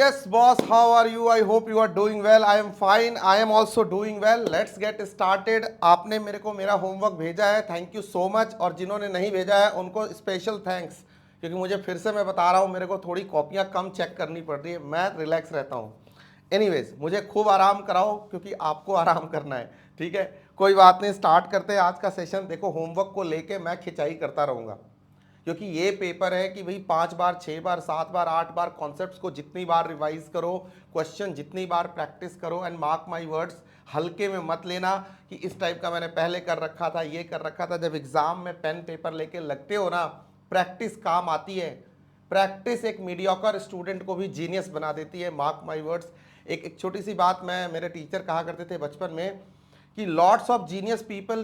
Yes, boss, how are you? I hope you are doing well. I am fine. I am also doing well. Let's get started. आपने मेरे को मेरा homework भेजा है, thank you so much. और जिन्होंने नहीं भेजा है उनको स्पेशल थैंक्स, क्योंकि मुझे फिर से मैं बता रहा हूँ मेरे को थोड़ी कॉपियाँ कम चेक करनी पड़ रही है, मैं रिलैक्स रहता हूँ। एनीवेज, मुझे खूब आराम कराओ क्योंकि आपको आराम करना है, ठीक है। कोई बात नहीं, स्टार्ट करते हैं आज का सेशन। देखो, होमवर्क को लेके मैं खिंचाई करता रहूँगा, क्योंकि ये पेपर है कि भाई 5 बार 6 बार 7 बार 8 बार कॉन्सेप्ट्स को जितनी बार रिवाइज करो, क्वेश्चन जितनी बार प्रैक्टिस करो। एंड मार्क माय वर्ड्स, हल्के में मत लेना कि इस टाइप का मैंने पहले कर रखा था, ये कर रखा था। जब एग्जाम में पेन पेपर लेके लगते हो ना, प्रैक्टिस काम आती है। प्रैक्टिस एक मीडियोकर स्टूडेंट को भी जीनियस बना देती है, मार्क माय वर्ड्स। एक छोटी सी बात, मैं मेरे टीचर कहा करते थे बचपन में कि lots of genius people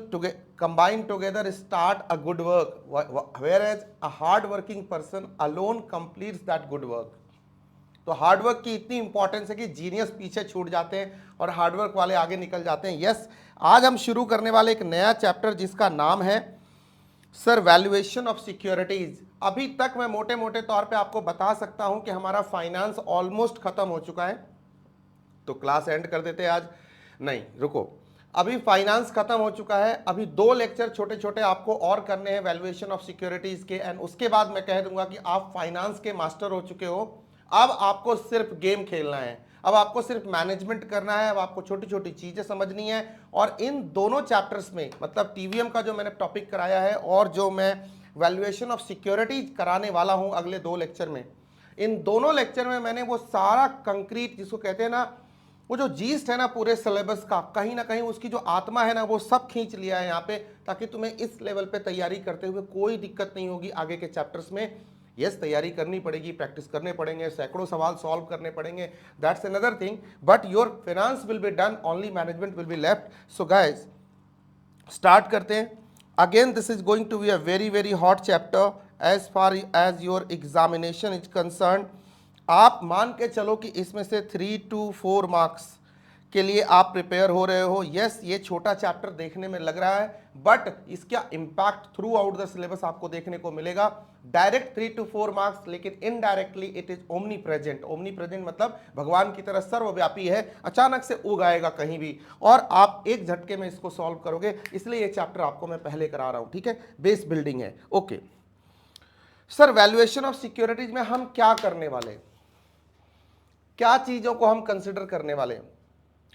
combine together start a good work, where as a hard working person alone completes that good work. तो हार्डवर्क की इतनी इंपॉर्टेंस है कि जीनियस पीछे छूट जाते हैं और हार्डवर्क वाले आगे निकल जाते हैं। यस, आज हम शुरू करने वाले एक नया चैप्टर जिसका नाम है सर वैल्यूएशन ऑफ सिक्योरिटीज। अभी तक मैं मोटे मोटे तौर पे आपको बता सकता हूं कि हमारा फाइनेंस ऑलमोस्ट खत्म हो चुका है, तो क्लास एंड कर देते हैं आज। नहीं, रुको, अभी फाइनेंस खत्म हो चुका है। अभी 2 लेक्चर छोटे छोटे आपको और करने हैं वैल्यूएशन ऑफ सिक्योरिटीज के, एंड उसके बाद मैं कह दूंगा कि आप फाइनेंस के मास्टर हो चुके हो। अब आपको सिर्फ गेम खेलना है, अब आपको सिर्फ मैनेजमेंट करना है, अब आपको छोटी छोटी चीजें समझनी है। और इन दोनों चैप्टर्स में, मतलब टीवीएम का जो मैंने टॉपिक कराया है और जो मैं वैल्यूएशन ऑफ सिक्योरिटीज कराने वाला हूं अगले 2 लेक्चर में, इन दोनों लेक्चर में मैंने वो सारा कंक्रीट, जिसको कहते हैं ना, वो जो जीस्ट है ना पूरे सिलेबस का, कहीं ना कहीं उसकी जो आत्मा है ना, वो सब खींच लिया है यहाँ पे, ताकि तुम्हें इस लेवल पे तैयारी करते हुए कोई दिक्कत नहीं होगी आगे के चैप्टर्स में। यस, तैयारी करनी पड़ेगी, प्रैक्टिस करने पड़ेंगे, सैकड़ों सवाल सॉल्व करने पड़ेंगे, that's another thing, but your finance will be done, only management will be left. So guys, start करते हैं। Again this is going to be a very very hot chapter as far as your examination is concern. आप मान के चलो कि इसमें से 3 to 4 marks के लिए आप प्रिपेयर हो रहे हो। यस, ये छोटा चैप्टर देखने में लग रहा है, बट इसका impact through out the syllabus आपको देखने को मिलेगा। डायरेक्ट 3 to 4 मार्क्स, लेकिन indirectly it is omni present. Omni present मतलब भगवान की तरह सर्वव्यापी है, अचानक से उग आएगा कहीं भी और आप एक झटके में इसको सॉल्व करोगे। इसलिए ये चैप्टर आपको मैं पहले करा रहा हूं, ठीक है। बेस बिल्डिंग है, okay. Sir, valuation of securities में हम क्या करने वाले हैं, क्या चीजों को हम कंसिडर करने वाले हैं।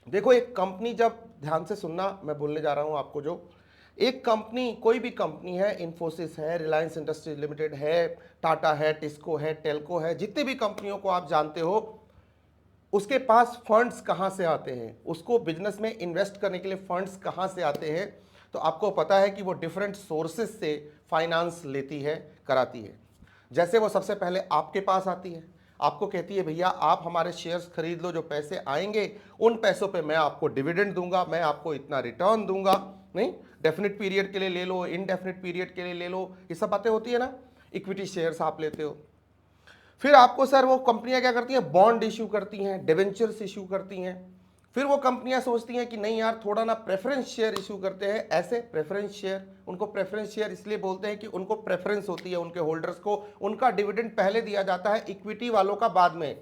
देखो, एक कंपनी, जब ध्यान से सुनना, मैं बोलने जा रहा हूं आपको, जो एक कंपनी, कोई भी कंपनी है, इन्फोसिस है, रिलायंस इंडस्ट्रीज लिमिटेड है, टाटा है, टिस्को है, टेल्को है, जितनी भी कंपनियों को आप जानते हो, उसके पास फंड्स कहां से आते हैं, उसको बिजनेस में इन्वेस्ट करने के लिए फंड्स कहां से आते हैं। तो आपको पता है कि वो डिफरेंट सोर्सेज से फाइनेंस लेती है, कराती है। जैसे वो सबसे पहले आपके पास आती है, आपको कहती है भैया आप हमारे शेयर्स खरीद लो, जो पैसे आएंगे उन पैसों पे मैं आपको डिविडेंड दूंगा, मैं आपको इतना रिटर्न दूंगा। नहीं, डेफिनेट पीरियड के लिए ले लो, इनडेफिनेट पीरियड के लिए ले लो, ये सब बातें होती है ना। इक्विटी शेयर्स आप लेते हो, फिर आपको सर वो कंपनियां क्या करती हैं, बॉन्ड इश्यू करती हैं, डिवेंचर्स इश्यू करती हैं। फिर वो कंपनियां सोचती हैं कि नहीं यार, थोड़ा ना प्रेफरेंस शेयर इशू करते हैं। ऐसे प्रेफरेंस शेयर, उनको प्रेफरेंस शेयर इसलिए बोलते हैं कि उनको प्रेफरेंस होती है उनके होल्डर्स को, उनका डिविडेंड पहले दिया जाता है, इक्विटी वालों का बाद में।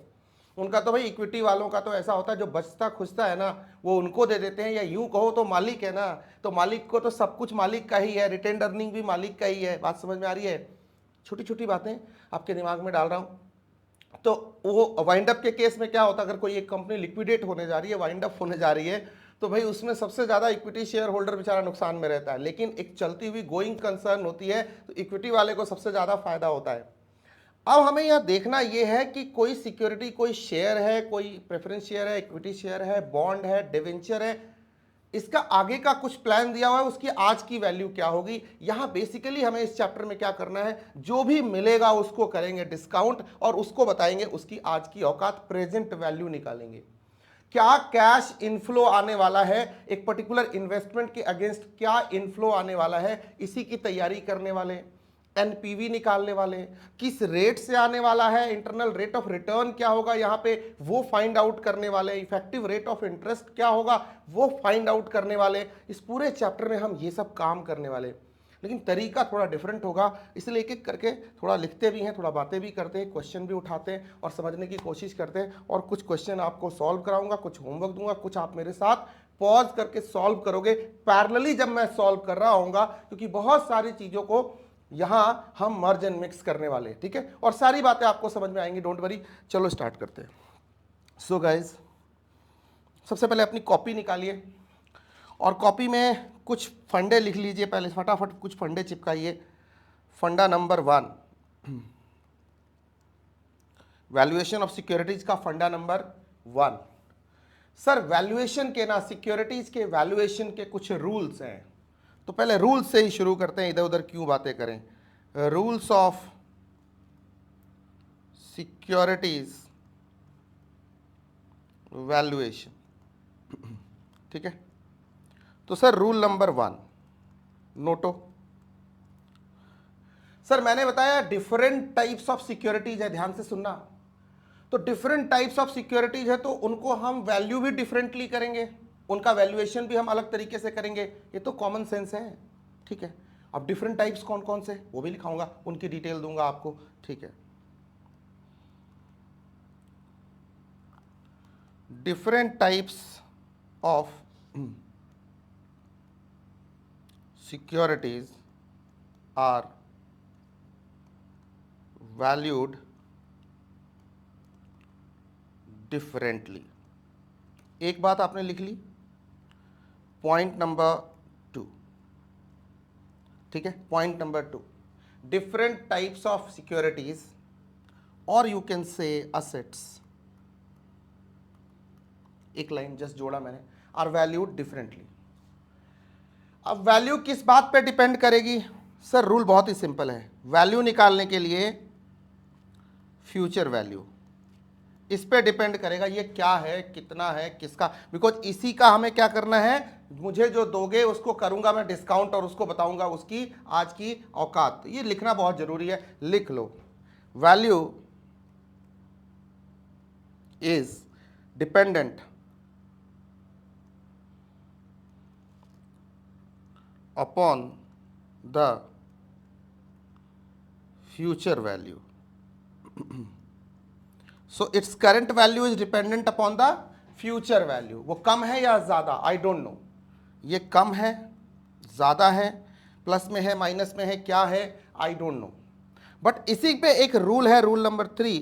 उनका तो भाई, इक्विटी वालों का तो ऐसा होता है, जो बचता खुचता है ना वो उनको दे देते हैं, या यूं कहो तो मालिक है ना, तो मालिक को तो सब कुछ मालिक का ही है, रिटेन्ड अर्निंग भी मालिक का ही है। बात समझ में आ रही है। छोटी छोटी बातें आपके दिमाग में डाल रहा हूं। तो वो वाइंड अप के केस में क्या होता है, अगर कोई एक कंपनी लिक्विडेट होने जा रही है, वाइंड अप होने जा रही है, तो भाई उसमें सबसे ज्यादा इक्विटी शेयर होल्डर बेचारा नुकसान में रहता है। लेकिन एक चलती हुई गोइंग कंसर्न होती है, तो इक्विटी वाले को सबसे ज्यादा फायदा होता है। अब हमें यह देखना यह है कि कोई सिक्योरिटी, कोई शेयर है, कोई प्रेफरेंस शेयर है, इक्विटी शेयर है, बॉन्ड है, डिवेंचर है, इसका आगे का कुछ प्लान दिया हुआ है, उसकी आज की वैल्यू क्या होगी। यहां बेसिकली हमें इस चैप्टर में क्या करना है, जो भी मिलेगा उसको करेंगे डिस्काउंट और उसको बताएंगे उसकी आज की औकात, प्रेजेंट वैल्यू निकालेंगे। क्या कैश इनफ्लो आने वाला है, एक पर्टिकुलर इन्वेस्टमेंट के अगेंस्ट क्या इनफ्लो आने वाला है, इसी की तैयारी करने वाले। एनपीवी निकालने वाले, किस रेट से आने वाला है, इंटरनल रेट ऑफ रिटर्न क्या होगा यहाँ पे, वो फाइंड आउट करने वाले। इफेक्टिव रेट ऑफ इंटरेस्ट क्या होगा, वो फाइंड आउट करने वाले। इस पूरे चैप्टर में हम ये सब काम करने वाले। लेकिन तरीका थोड़ा डिफरेंट होगा, इसलिए एक एक करके थोड़ा लिखते भी हैं, थोड़ा बातें भी करते हैं, क्वेश्चन भी उठाते हैं और समझने की कोशिश करते हैं। और कुछ क्वेश्चन आपको सॉल्व कराऊंगा, कुछ होमवर्क दूंगा, कुछ आप मेरे साथ पॉज करके सॉल्व करोगे पैरेलली जब मैं सॉल्व कर रहा होऊंगा, क्योंकि बहुत सारी चीज़ों को यहां हम मर्ज एंड मिक्स करने वाले हैं, ठीक है, और सारी बातें आपको समझ में आएंगी, डोंट वरी। चलो स्टार्ट करते हैं। सो गाइज, सबसे पहले अपनी कॉपी निकालिए और कॉपी में कुछ फंडे लिख लीजिए। पहले फटाफट कुछ फंडे चिपकाइए। फंडा नंबर 1, वैल्यूएशन ऑफ सिक्योरिटीज का फंडा नंबर 1। सर वैल्यूएशन के ना, सिक्योरिटीज के वैल्यूएशन के कुछ रूल्स हैं, तो पहले रूल्स से ही शुरू करते हैं, इधर उधर क्यों बातें करें। रूल्स ऑफ सिक्योरिटीज वैल्यूएशन, ठीक है। तो sir rule number 1 Noto. Sir मैंने बताया डिफरेंट टाइप्स ऑफ सिक्योरिटीज है, ध्यान से सुनना। तो डिफरेंट टाइप्स ऑफ सिक्योरिटीज है तो उनको हम वैल्यू भी डिफरेंटली करेंगे, उनका वैल्यूएशन भी हम अलग तरीके से करेंगे, ये तो कॉमन सेंस है, ठीक है। अब डिफरेंट टाइप्स कौन कौन से वो भी लिखाऊंगा, उनकी डिटेल दूंगा आपको, ठीक है। Different types of securities are valued differently. एक बात आपने लिख ली, पॉइंट नंबर 2, ठीक है। Point number 2, different types of securities और यू कैन से असेट्स, एक लाइन जस्ट जोड़ा मैंने, आर वैल्यूड डिफरेंटली। अब वैल्यू किस बात पे डिपेंड करेगी? सर रूल बहुत ही सिंपल है, वैल्यू निकालने के लिए फ्यूचर वैल्यू इस पे डिपेंड करेगा, ये क्या है, कितना है, किसका, बिकॉज इसी का हमें क्या करना है, मुझे जो दोगे उसको करूंगा मैं डिस्काउंट और उसको बताऊंगा उसकी आज की औकात। ये लिखना बहुत जरूरी है, लिख लो। Value is dependent upon the future value. So its current value is dependent upon the future value. वो कम है या ज़्यादा, आई डोंट नो, ये कम है, ज़्यादा है, प्लस में है, माइनस में है, क्या है, आई डोंट नो। बट इसी पे एक रूल है, रूल नंबर 3,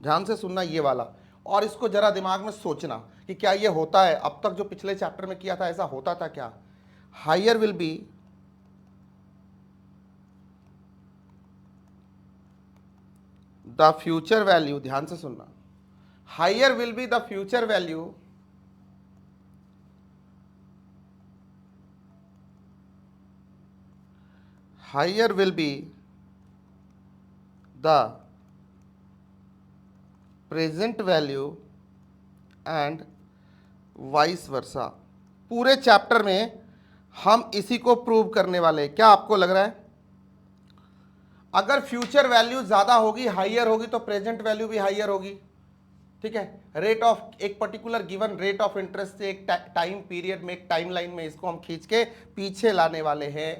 ध्यान से सुनना ये वाला, और इसको जरा दिमाग में सोचना कि क्या ये होता है, अब तक जो पिछले चैप्टर में किया था ऐसा होता था क्या। Higher will be the future value, ध्यान से सुनना, higher will be the future value higher will be the present value and vice versa. पूरे चैप्टर में हम इसी को प्रूव करने वाले हैं। क्या आपको लग रहा है, अगर फ्यूचर वैल्यू ज्यादा होगी, हायर होगी, तो प्रेजेंट वैल्यू भी हायर होगी, ठीक है। रेट ऑफ, एक particular given rate of interest से एक टाइम पीरियड में, एक टाइम लाइन में इसको हम खींच के पीछे लाने वाले हैं।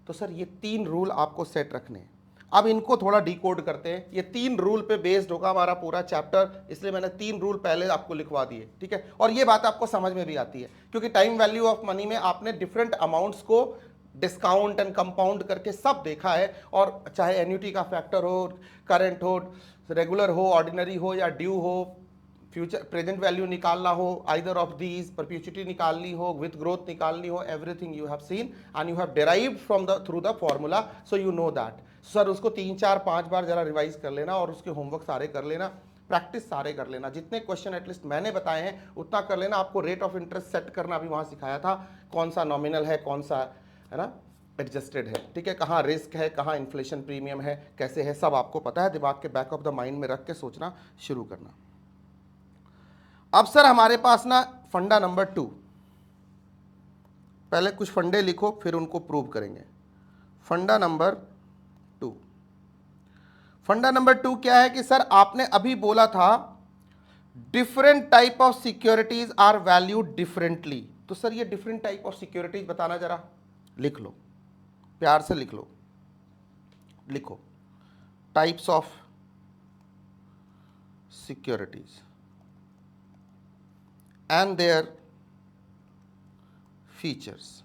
तो सर ये 3 रूल आपको सेट रखने हैं। अब इनको थोड़ा डिकोड करते हैं, ये 3 रूल पे बेस्ड होगा हमारा पूरा चैप्टर, इसलिए मैंने 3 रूल पहले आपको लिखवा दिए, ठीक है। और ये बात आपको समझ में भी आती है, क्योंकि टाइम वैल्यू ऑफ मनी में आपने डिफरेंट अमाउंट्स को डिस्काउंट एंड कंपाउंड करके सब देखा है, और चाहे एन्युटी का फैक्टर हो, करंट हो, रेगुलर हो, ऑर्डिनरी हो या ड्यू हो, फ्यूचर प्रेजेंट वैल्यू निकालना हो, आइदर ऑफ दीज, परपेचुइटी निकालनी हो, विथ ग्रोथ निकालनी हो, everything you have seen and you have derived from the through the formula, so you know that. Sir उसको 3, 4, 5 बार जरा रिवाइज कर लेना और उसके होमवर्क सारे कर लेना, प्रैक्टिस सारे कर लेना, जितने क्वेश्चन एटलीस्ट मैंने बताए हैं उतना कर लेना। आपको रेट ऑफ इंटरेस्ट सेट करना भी वहाँ सिखाया था, कौन सा नॉमिनल है, कौन सा है ना एडजस्टेड है, ठीक है, कहाँ रिस्क है, कहाँ इन्फ्लेशन प्रीमियम है, कैसे है, सब आपको पता है। दिमाग के बैक ऑफ द माइंड में रख के सोचना शुरू करना। अब सर हमारे पास ना फंडा नंबर 2, पहले कुछ फंडे लिखो फिर उनको प्रूव करेंगे। फंडा नंबर 2, फंडा नंबर 2 क्या है कि सर आपने अभी बोला था different type of securities are valued differently, तो सर ये डिफरेंट टाइप ऑफ सिक्योरिटीज बताना जरा। लिख लो, प्यार से लिख लो, लिखो types of securities and their features.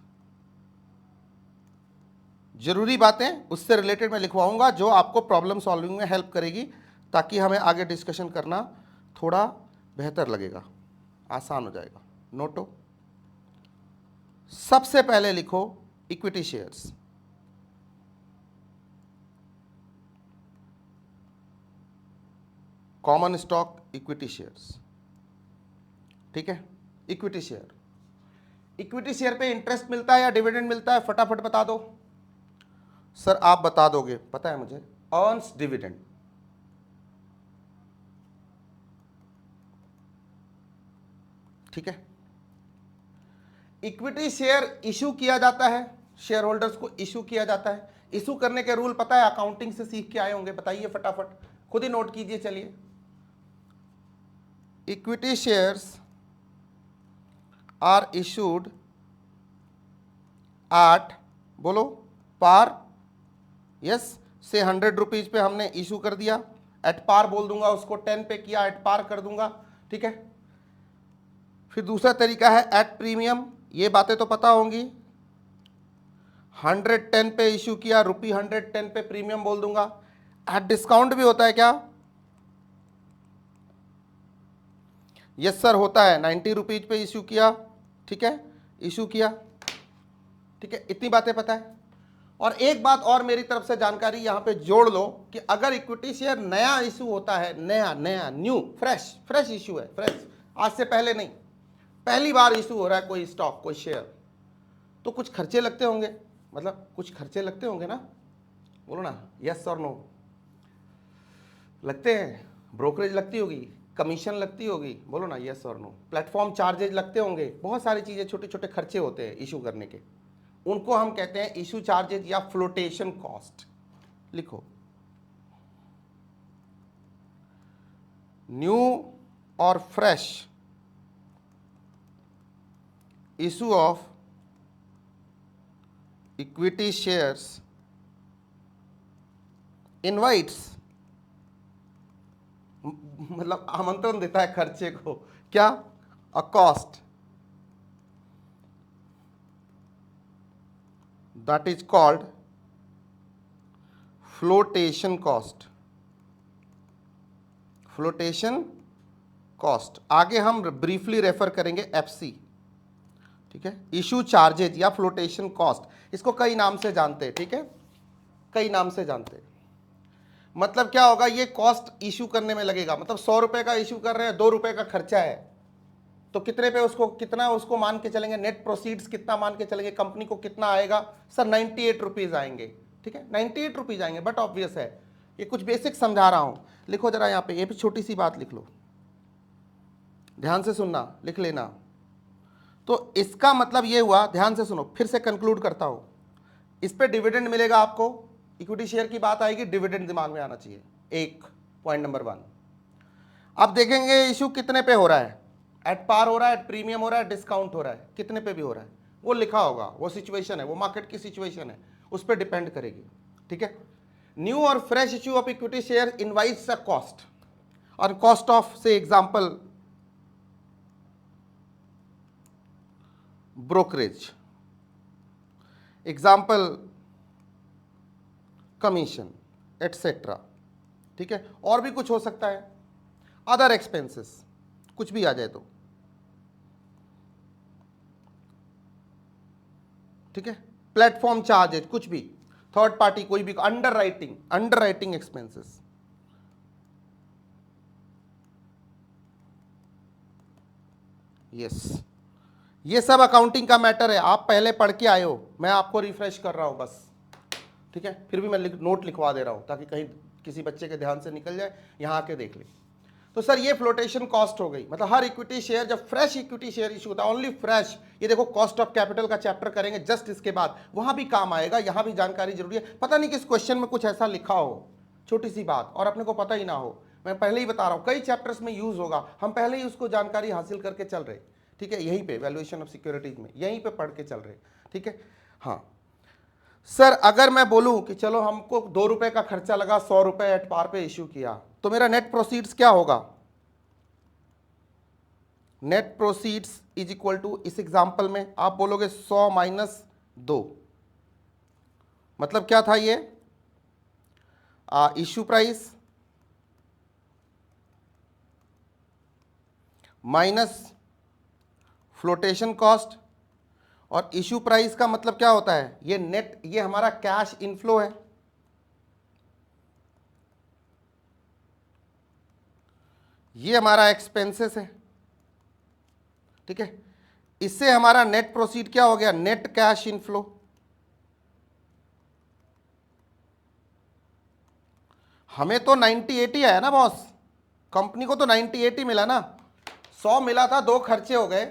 जरूरी बातें उससे रिलेटेड मैं लिखवाऊंगा जो आपको प्रॉब्लम सॉल्विंग में हेल्प करेगी, ताकि हमें आगे डिस्कशन करना थोड़ा बेहतर लगेगा, आसान हो जाएगा। नोटो, सबसे पहले लिखो equity shares. Common stock equity shares, ठीक है। इक्विटी शेयर, इक्विटी शेयर पे इंटरेस्ट मिलता है या डिविडेंड मिलता है, फटाफट बता दो। सर आप बता दोगे, पता है मुझे, अर्न्स डिविडेंड। ठीक है। इक्विटी शेयर इशू किया जाता है, शेयर होल्डर्स को इशू किया जाता है। इशू करने के रूल पता है, अकाउंटिंग से सीख के आए होंगे, बताइए फटाफट, खुद ही नोट कीजिए। चलिए, equity shares are issued at, बोलो, पार। यस, से 100 रुपीज पे हमने इशू कर दिया, एट पार बोल दूंगा उसको, 10 पे किया एट पार कर दूंगा, ठीक है। फिर दूसरा तरीका है एट प्रीमियम, ये बातें तो पता होंगी। 110 पे इशू किया, रुपी 110 पे प्रीमियम बोल दूंगा। एट डिस्काउंट भी होता है क्या? यस सर होता है, 90 रुपीज पे इशू किया, ठीक है, इशू किया, ठीक है। इतनी बातें पता है। और एक बात और मेरी तरफ से जानकारी यहां पे जोड़ लो कि अगर इक्विटी शेयर नया इशू होता है, नया न्यू फ्रेश इशू है, फ्रेश, आज से पहले नहीं, पहली बार इशू हो रहा है कोई स्टॉक, कोई शेयर, तो कुछ खर्चे लगते होंगे, मतलब कुछ खर्चे लगते होंगे ना, बोलो ना, यस और नो। लगते हैं, ब्रोकरेज लगती होगी, कमीशन लगती होगी, बोलो ना यस और नो। प्लेटफॉर्म चार्जेज लगते होंगे, बहुत सारी चीजें, छोटे छोटे खर्चे होते हैं इशू करने के, उनको हम कहते हैं इशू चार्जेज या फ्लोटेशन कॉस्ट। लिखो, न्यू और fresh issue of equity shares invites, मतलब आमंत्रण देता है खर्चे को, क्या? A cost that is called flotation cost, flotation cost। आगे हम ब्रीफली रेफर करेंगे एफसी, ठीक है। इशू चार्जेज या फ्लोटेशन कॉस्ट, इसको कई नाम से जानते हैं, ठीक है, कई नाम से जानते हैं। मतलब क्या होगा, ये कॉस्ट इशू करने में लगेगा, मतलब 100 रुपए का इशू कर रहे हैं, 2 रुपए का खर्चा है, तो कितने पे उसको, कितना उसको मान के चलेंगे, नेट प्रोसीड्स कितना मान के चलेंगे, कंपनी को कितना आएगा? सर 98 रुपीज आएंगे, ठीक है, 98 रुपीज आएंगे। बट ऑब्वियस है, ये कुछ बेसिक समझा रहा हूं। लिखो जरा यहाँ पे, ये भी छोटी सी बात लिख लो, ध्यान से सुनना, लिख लेना। तो इसका मतलब ये हुआ, ध्यान से सुनो, फिर से कंक्लूड करता हूं। इस पे डिविडेंड मिलेगा आपको, इक्विटी शेयर की बात आएगी, डिविडेंड दिमाग में आना चाहिए, एक पॉइंट नंबर 1। अब देखेंगे इशू कितने पे हो रहा है, एट पार हो रहा है, एट प्रीमियम हो रहा है, डिस्काउंट हो रहा है, कितने पे भी हो रहा है, वो लिखा होगा, वो सिचुएशन है, वो मार्केट की सिचुएशन है, उस पर डिपेंड करेगी, ठीक है। न्यू और fresh issue of equity share invites a cost, और कॉस्ट ऑफ से example brokerage, example commission, etcetera, ठीक है। और भी कुछ हो सकता है, अदर एक्सपेंसेस, कुछ भी आ जाए तो, ठीक है, प्लेटफॉर्म चार्जेज, कुछ भी, थर्ड पार्टी कोई भी, अंडरराइटिंग एक्सपेंसेस, यस, ये सब अकाउंटिंग का मैटर है, आप पहले पढ़ के आए हो, मैं आपको रिफ्रेश कर रहा हूं बस, ठीक है। फिर भी मैं नोट लिखवा दे रहा हूं ताकि कहीं किसी बच्चे के ध्यान से निकल जाए, यहां आके देख ले। तो सर ये फ्लोटेशन कॉस्ट हो गई, मतलब हर इक्विटी शेयर, जब फ्रेश इक्विटी शेयर इशू होता है, ओनली फ्रेश, ये देखो कॉस्ट ऑफ कैपिटल का चैप्टर करेंगे जस्ट इसके बाद, वहां भी काम आएगा, यहां भी जानकारी जरूरी है। पता नहीं किस क्वेश्चन में कुछ ऐसा लिखा हो, छोटी सी बात, और अपने को पता ही ना हो, मैं पहले ही बता रहा हूं, कई चैप्टर्स में यूज होगा, हम पहले ही उसको जानकारी हासिल करके चल रहे, ठीक है, यहीं पे वैल्यूएशन ऑफ सिक्योरिटीज में यहीं पे पढ़ के चल रहे, ठीक है। हाँ सर, अगर मैं बोलूं कि चलो हमको 2 रुपए का खर्चा लगा, 100 रुपए एट पार पे इश्यू किया, तो मेरा नेट प्रोसीड्स क्या होगा? Net proceeds is equal to, इस एग्जांपल में आप बोलोगे 100 माइनस 2, मतलब क्या था ये? Issue price minus flotation cost, और इश्यू प्राइस का मतलब क्या होता है? ये नेट, ये हमारा कैश इनफ्लो है, ये हमारा एक्सपेंसेस है, ठीक है। इससे हमारा नेट प्रोसीड क्या हो गया? Net cash inflow. हमें तो 90-80 आया ना बॉस, कंपनी को तो 90-80 मिला ना, 100 मिला था, 2 खर्चे हो गए,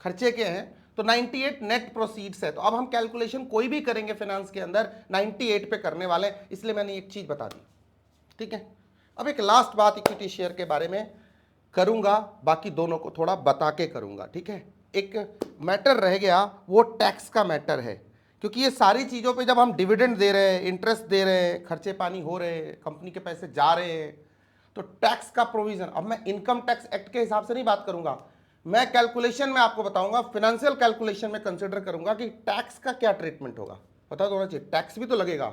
खर्चे के हैं, तो 98 नेट प्रोसीड्स है। तो अब हम कैलकुलेशन कोई भी करेंगे फाइनेंस के अंदर 98 पे करने वाले, इसलिए मैंने एक चीज बता दी, ठीक है। अब एक लास्ट बात इक्विटी शेयर के बारे में करूंगा, बाकी दोनों को थोड़ा बता के करूंगा, ठीक है। एक मैटर रह गया, वो टैक्स का मैटर है, क्योंकि ये सारी चीज़ों पे जब हम डिविडेंड दे रहे हैं, इंटरेस्ट दे रहे हैं, खर्चे पानी हो रहे हैं, कंपनी के पैसे जा रहे हैं, तो टैक्स का प्रोविजन, अब मैं इनकम टैक्स एक्ट के हिसाब से नहीं बात करूंगा, मैं कैलकुलेशन में आपको बताऊंगा, फाइनेंशियल कैलकुलेशन में कंसिडर करूंगा कि टैक्स का क्या ट्रीटमेंट होगा, पता तो होना चाहिए। टैक्स भी तो लगेगा,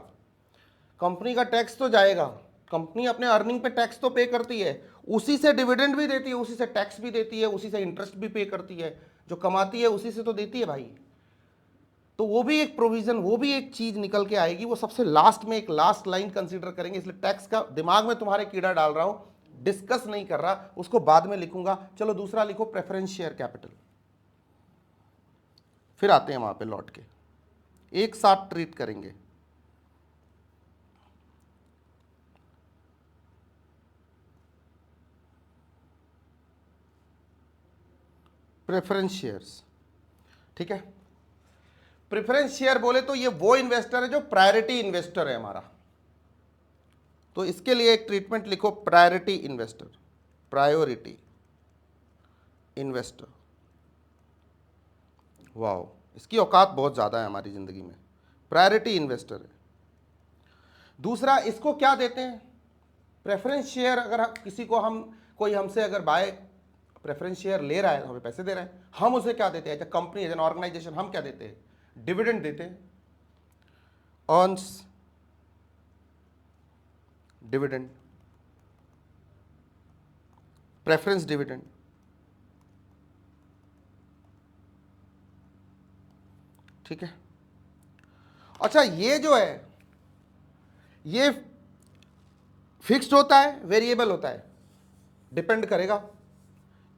कंपनी का टैक्स तो जाएगा, कंपनी अपने अर्निंग पे टैक्स तो पे करती है, उसी से डिविडेंड भी देती है, उसी से टैक्स भी देती है, उसी से इंटरेस्ट भी पे करती है, जो कमाती है उसी से तो देती है भाई। तो वो भी एक प्रोविजन, वो भी एक चीज निकल के आएगी, वो सबसे लास्ट में एक लास्ट लाइन कंसीडर करेंगे, इसलिए टैक्स का दिमाग में तुम्हारे कीड़ा डाल रहा हूं, डिस्कस नहीं कर रहा, उसको बाद में लिखूंगा। चलो दूसरा लिखो, प्रेफरेंस शेयर कैपिटल, फिर आते हैं वहां पे लौट के, एक साथ ट्रीट करेंगे। प्रेफरेंस शेयर्स, ठीक है। प्रेफरेंस शेयर बोले तो ये वो इन्वेस्टर है जो प्रायोरिटी इन्वेस्टर है हमारा, तो इसके लिए एक ट्रीटमेंट लिखो, priority investor, priority investor. Wow, इसकी औकात बहुत ज़्यादा है हमारी ज़िंदगी में, प्रायोरिटी इन्वेस्टर है। दूसरा, इसको क्या देते हैं? प्रेफरेंस शेयर, अगर किसी को हम, कोई हमसे अगर बाय प्रेफरेंस शेयर ले रहा है, हमें पैसे दे रहा है, हम उसे क्या देते हैं? As a company, as an organisation हम क्या देते हैं? डिविडेंड देते हैं, अर्न्स डिविडेंड, प्रेफरेंस डिविडेंड, ठीक है। अच्छा, ये जो है ये फिक्स्ड होता है, वेरिएबल होता है, डिपेंड करेगा,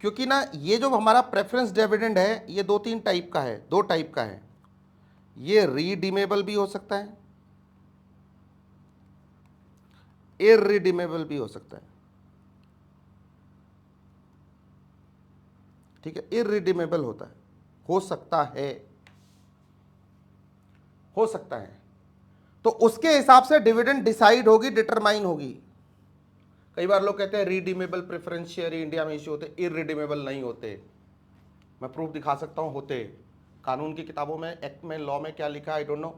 क्योंकि ना ये जो हमारा प्रेफरेंस डिविडेंड है ये 2-3 टाइप का है, 2 टाइप का है, ये रीडीमेबल भी हो सकता है, इररिडीमेबल भी हो सकता है, ठीक है। इररिडीमेबल होता है, हो सकता है, हो सकता है, तो उसके हिसाब से डिविडेंड डिसाइड होगी, डिटरमाइन होगी। कई बार लोग कहते हैं रीडीमेबल प्रेफरेंस शेयर इंडिया में इश्यू होते, इररिडीमेबल नहीं होते, मैं प्रूफ दिखा सकता हूं, होते। कानून की किताबों में, एक्ट में, लॉ में क्या लिखा है आई डोंट नो,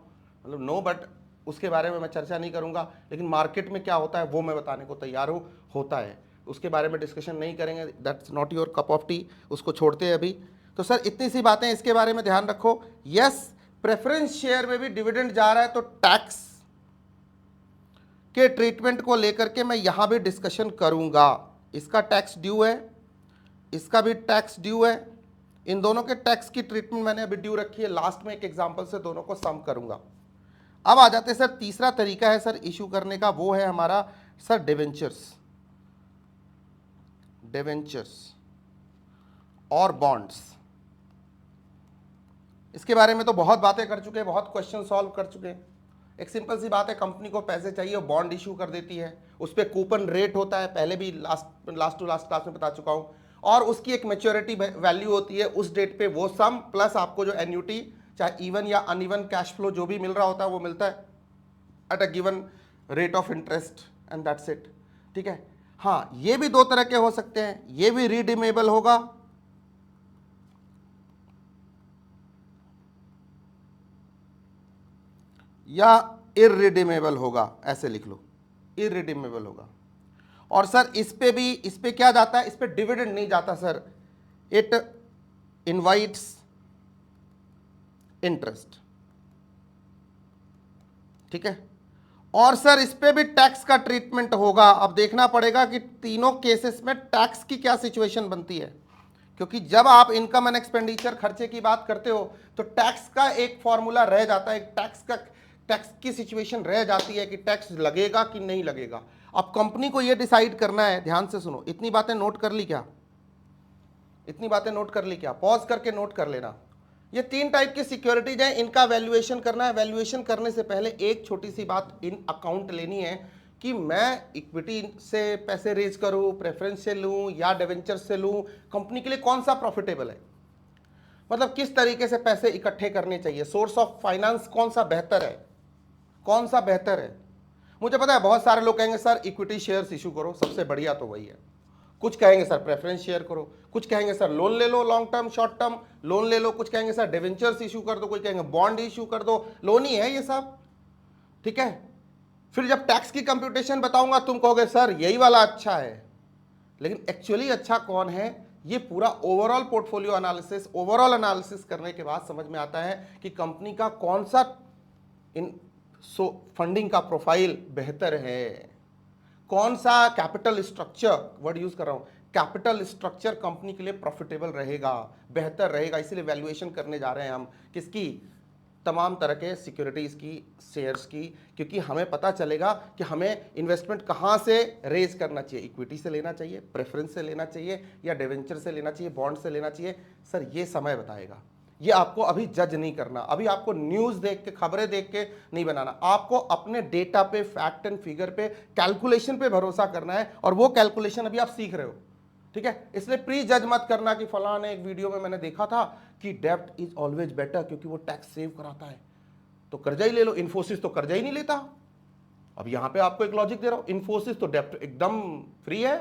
मतलब नो, बट उसके बारे में मैं चर्चा नहीं करूंगा, लेकिन मार्केट में क्या होता है वो मैं बताने को तैयार हूँ, होता है, उसके बारे में डिस्कशन नहीं करेंगे, that's not your cup of T, उसको छोड़ते हैं अभी। तो सर इतनी सी बातें इसके बारे में ध्यान रखो। यस, प्रेफरेंस शेयर में भी डिविडेंड जा रहा है, तो टैक्स के ट्रीटमेंट को लेकर के मैं यहां भी डिस्कशन करूंगा, इसका टैक्स ड्यू है, इसका भी टैक्स ड्यू है, इन दोनों के टैक्स की ट्रीटमेंट मैंने अभी ड्यू रखी है, लास्ट में एक एग्जांपल से दोनों को सम करूंगा। अब आ जाते हैं सर, तीसरा तरीका है सर इशू करने का, वो है हमारा सर डिवेंचर्स, डिवेंचर्स और बॉन्ड्स। इसके बारे में तो बहुत बातें कर चुके हैं, बहुत क्वेश्चन सॉल्व कर चुके हैं। एक सिंपल सी बात है, कंपनी को पैसे चाहिए, बॉन्ड इशू कर देती है, उस पर कूपन रेट होता है, पहले भी लास्ट टू लास्ट क्लास में बता चुका हूं, और उसकी एक मैच्योरिटी वैल्यू होती है, उस डेट पे वो सम प्लस आपको जो एन्यूटी, चाहे इवन या अनइवन कैश फ्लो जो भी मिल रहा होता है वो मिलता है at a given rate of interest, and that's it, ठीक है। हाँ, ये भी 2 तरह के हो सकते हैं, ये भी रिडीमेबल होगा या इररिडीमेबल होगा, ऐसे लिख लो, इररिडीमेबल होगा। और सर इस पे क्या जाता है, इस पे डिविडेंड नहीं जाता सर, इट इनवाइट्स इंटरेस्ट, ठीक है। और सर इस पे भी टैक्स का ट्रीटमेंट होगा। अब देखना पड़ेगा कि तीनों केसेस में टैक्स की क्या सिचुएशन बनती है, क्योंकि जब आप इनकम एंड एक्सपेंडिचर खर्चे की बात करते हो तो टैक्स का एक फॉर्मूला रह जाता है, टैक्स की सिचुएशन रह जाती है कि टैक्स लगेगा कि नहीं लगेगा। अब कंपनी को यह डिसाइड करना है, ध्यान से सुनो, इतनी बातें नोट कर ली क्या, इतनी बातें नोट कर ली क्या, पॉज करके नोट कर लेना। ये 3 टाइप की सिक्योरिटीज हैं, इनका वैल्यूएशन करना है। वैल्यूएशन करने से पहले एक छोटी सी बात इन अकाउंट लेनी है कि मैं इक्विटी से पैसे रेज करूं, प्रेफरेंस से लूं या डिवेंचर से लूं, कंपनी के लिए कौन सा प्रॉफिटेबल है, मतलब किस तरीके से पैसे इकट्ठे करने चाहिए, सोर्स ऑफ फाइनेंस कौन सा बेहतर है, कौन सा बेहतर है। मुझे पता है बहुत सारे लोग कहेंगे सर इक्विटी शेयर्स इशू करो, सबसे बढ़िया तो वही है। कुछ कहेंगे सर प्रेफरेंस शेयर करो, कुछ कहेंगे सर लोन ले लो, long term short term loan ले लो, कुछ कहेंगे सर डिवेंचर्स इशू कर दो, कोई कहेंगे बॉन्ड इशू कर दो, लोन ही है ये सब, ठीक है। फिर जब टैक्स की कंप्यूटेशन बताऊंगा तुम कहोगे सर यही वाला अच्छा है, लेकिन एक्चुअली अच्छा कौन है, ये पूरा overall portfolio analysis, overall analysis करने के बाद समझ में आता है कि कंपनी का कौन सा फंडिंग का प्रोफाइल बेहतर है, कौन सा कैपिटल स्ट्रक्चर, वर्ड यूज कर रहा हूं, कैपिटल स्ट्रक्चर कंपनी के लिए प्रॉफिटेबल रहेगा, बेहतर रहेगा। इसलिए वैल्यूएशन करने जा रहे हैं हम किसकी, तमाम तरह के सिक्योरिटीज की, शेयर्स की, क्योंकि हमें पता चलेगा कि हमें इन्वेस्टमेंट कहां से रेज करना चाहिए, इक्विटी से लेना चाहिए, प्रेफरेंस से लेना चाहिए या डिवेंचर से लेना चाहिए, बॉन्ड से लेना चाहिए। सर ये समय बताएगा, ये आपको अभी जज नहीं करना, अभी आपको न्यूज़ देख के, खबरें देख के नहीं बनाना, आपको अपने डेटा पे, फैक्ट एंड फिगर पे, कैलकुलेशन पे भरोसा करना है। और वो कैलकुलेशन अभी आप सीख रहे हो, ठीक है। इसलिए प्री जज मत करना कि फलां ने एक वीडियो में मैंने देखा था कि डेब्ट इज ऑलवेज बेटर क्योंकि वो टैक्स सेव कराता है, तो कर्जा ही ले लो। इन्फोसिस तो कर्जा ही नहीं लेता। अब यहां पे आपको एक लॉजिक दे रहा हूं, इन्फोसिस तो डेब्ट एकदम फ्री है,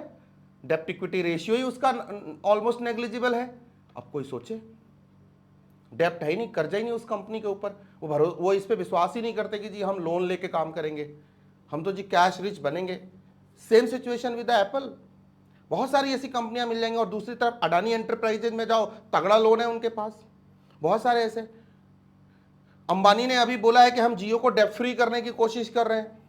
डेब्ट इक्विटी रेशियो ही उसका ऑलमोस्ट नेग्लिजिबल है। अब कोई सोचे, डेप्ट है ही नहीं, कर्जा ही नहीं उस कंपनी के ऊपर, वो इस पे विश्वास ही नहीं करते कि जी हम लोन लेके काम करेंगे, हम तो जी कैश रिच बनेंगे। सेम सिचुएशन विद एप्पल, बहुत सारी ऐसी कंपनियां मिल जाएंगी। और दूसरी तरफ अडानी एंटरप्राइजेज में जाओ, तगड़ा लोन है उनके पास, बहुत सारे ऐसे। अंबानी ने अभी बोला है कि हम जियो को डेप्ट फ्री करने की कोशिश कर रहे हैं।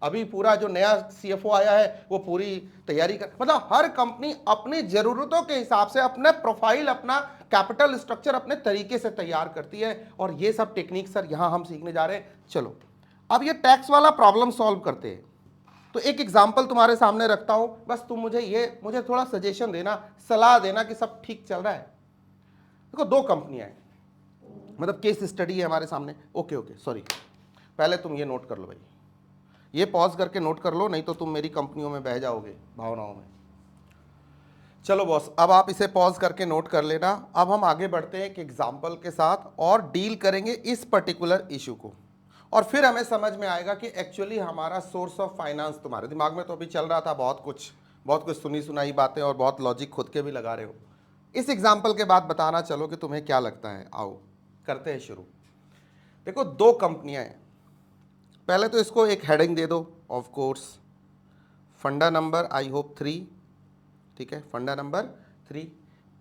अभी पूरा जो नया सीएफओ आया है वो पूरी तैयारी कर, मतलब हर कंपनी अपनी जरूरतों के हिसाब से अपने प्रोफाइल, अपना कैपिटल स्ट्रक्चर अपने तरीके से तैयार करती है। और ये सब टेक्निक सर यहां हम सीखने जा रहे हैं। चलो अब ये टैक्स वाला प्रॉब्लम सॉल्व करते हैं। तो एक एग्जांपल तुम्हारे सामने रखता हूं, बस तुम मुझे थोड़ा सजेशन देना, सलाह देना कि सब ठीक चल रहा है। देखो 2 कंपनियां हैं, मतलब केस स्टडी है हमारे सामने। ओके सॉरी, पहले तुम ये नोट कर लो भाई, ये पॉज करके नोट कर लो, नहीं तो तुम मेरी कंपनियों में बह जाओगे भावनाओं में। चलो बॉस, अब आप इसे पॉज करके नोट कर लेना। अब हम आगे बढ़ते हैं एक एग्जांपल के साथ और डील करेंगे इस पर्टिकुलर इशू को, और फिर हमें समझ में आएगा कि एक्चुअली हमारा सोर्स ऑफ फाइनेंस, तुम्हारे दिमाग में तो अभी चल रहा था बहुत कुछ सुनी सुनाई बातें और बहुत लॉजिक खुद के भी लगा रहे हो। इस एग्जाम्पल के बाद बताना चलो कि तुम्हें क्या लगता है। आओ करते हैं शुरू। देखो 2 कंपनियां हैं, पहले तो इसको एक हेडिंग दे दो, ऑफ कोर्स फंडा नंबर आई होप 3, ठीक है, फंडा number 3,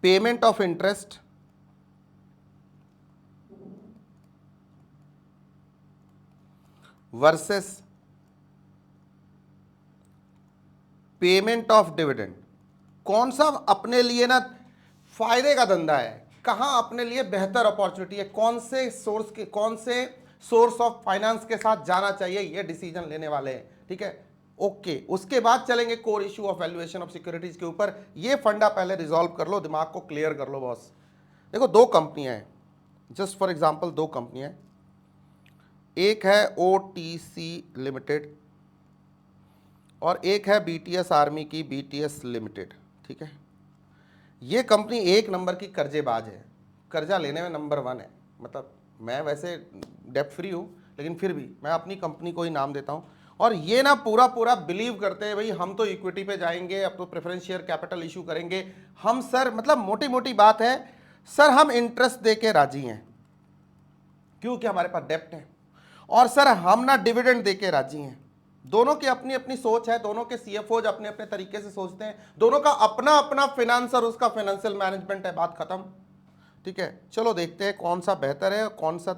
payment of interest versus payment of dividend. कौन सा अपने लिए ना फायदे का धंधा है, कहां अपने लिए बेहतर अपॉर्चुनिटी है, कौन से सोर्स ऑफ फाइनेंस के साथ जाना चाहिए, ये डिसीजन लेने वाले हैं, ठीक है। ओके, उसके बाद चलेंगे core issue of valuation of securities के ऊपर। ये फंडा पहले रिजॉल्व कर लो, दिमाग को क्लियर कर लो बॉस। देखो 2 कंपनियां हैं, जस्ट फॉर एग्जांपल 2 कंपनियां हैं, एक है ओटीसी लिमिटेड और एक है बीटीएस आर्मी की बीटीएस लिमिटेड, ठीक है। ये कंपनी 1 नंबर की कर्जेबाज है, कर्जा लेने में नंबर 1 है। मतलब मैं वैसे डेप्ट फ्री हूँ, लेकिन फिर भी मैं अपनी कंपनी को ही नाम देता हूँ। और ये ना पूरा बिलीव करते हैं भाई हम तो इक्विटी पे जाएंगे, अब तो प्रेफरेंस शेयर कैपिटल इशू करेंगे हम सर, मतलब मोटी बात है सर, हम इंटरेस्ट दे के राजी हैं क्योंकि हमारे पास डेप्ट है। और सर हम ना डिविडेंड देके राजी हैं। दोनों की अपनी अपनी सोच है, दोनों के सीएफओज अपने अपने तरीके से सोचते हैं, दोनों का अपना अपना फिनेंस और उसका फाइनेंशियल मैनेजमेंट है, बात खत्म। ठीक है, चलो देखते हैं कौन सा बेहतर है और कौन सा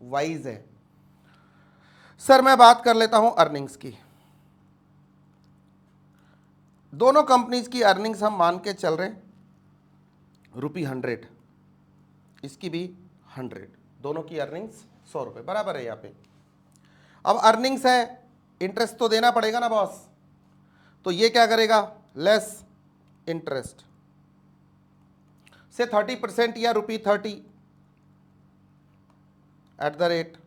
वाइज है। सर मैं बात कर लेता हूं अर्निंग्स की। दोनों कंपनीज की अर्निंग्स हम मान के चल रहे हैं ₹100, इसकी भी 100, दोनों की अर्निंग्स 100 रुपये बराबर है यहाँ पे। अब अर्निंग्स है, इंटरेस्ट तो देना पड़ेगा ना बॉस, तो ये क्या करेगा, लेस इंटरेस्ट से 30% या ₹30 @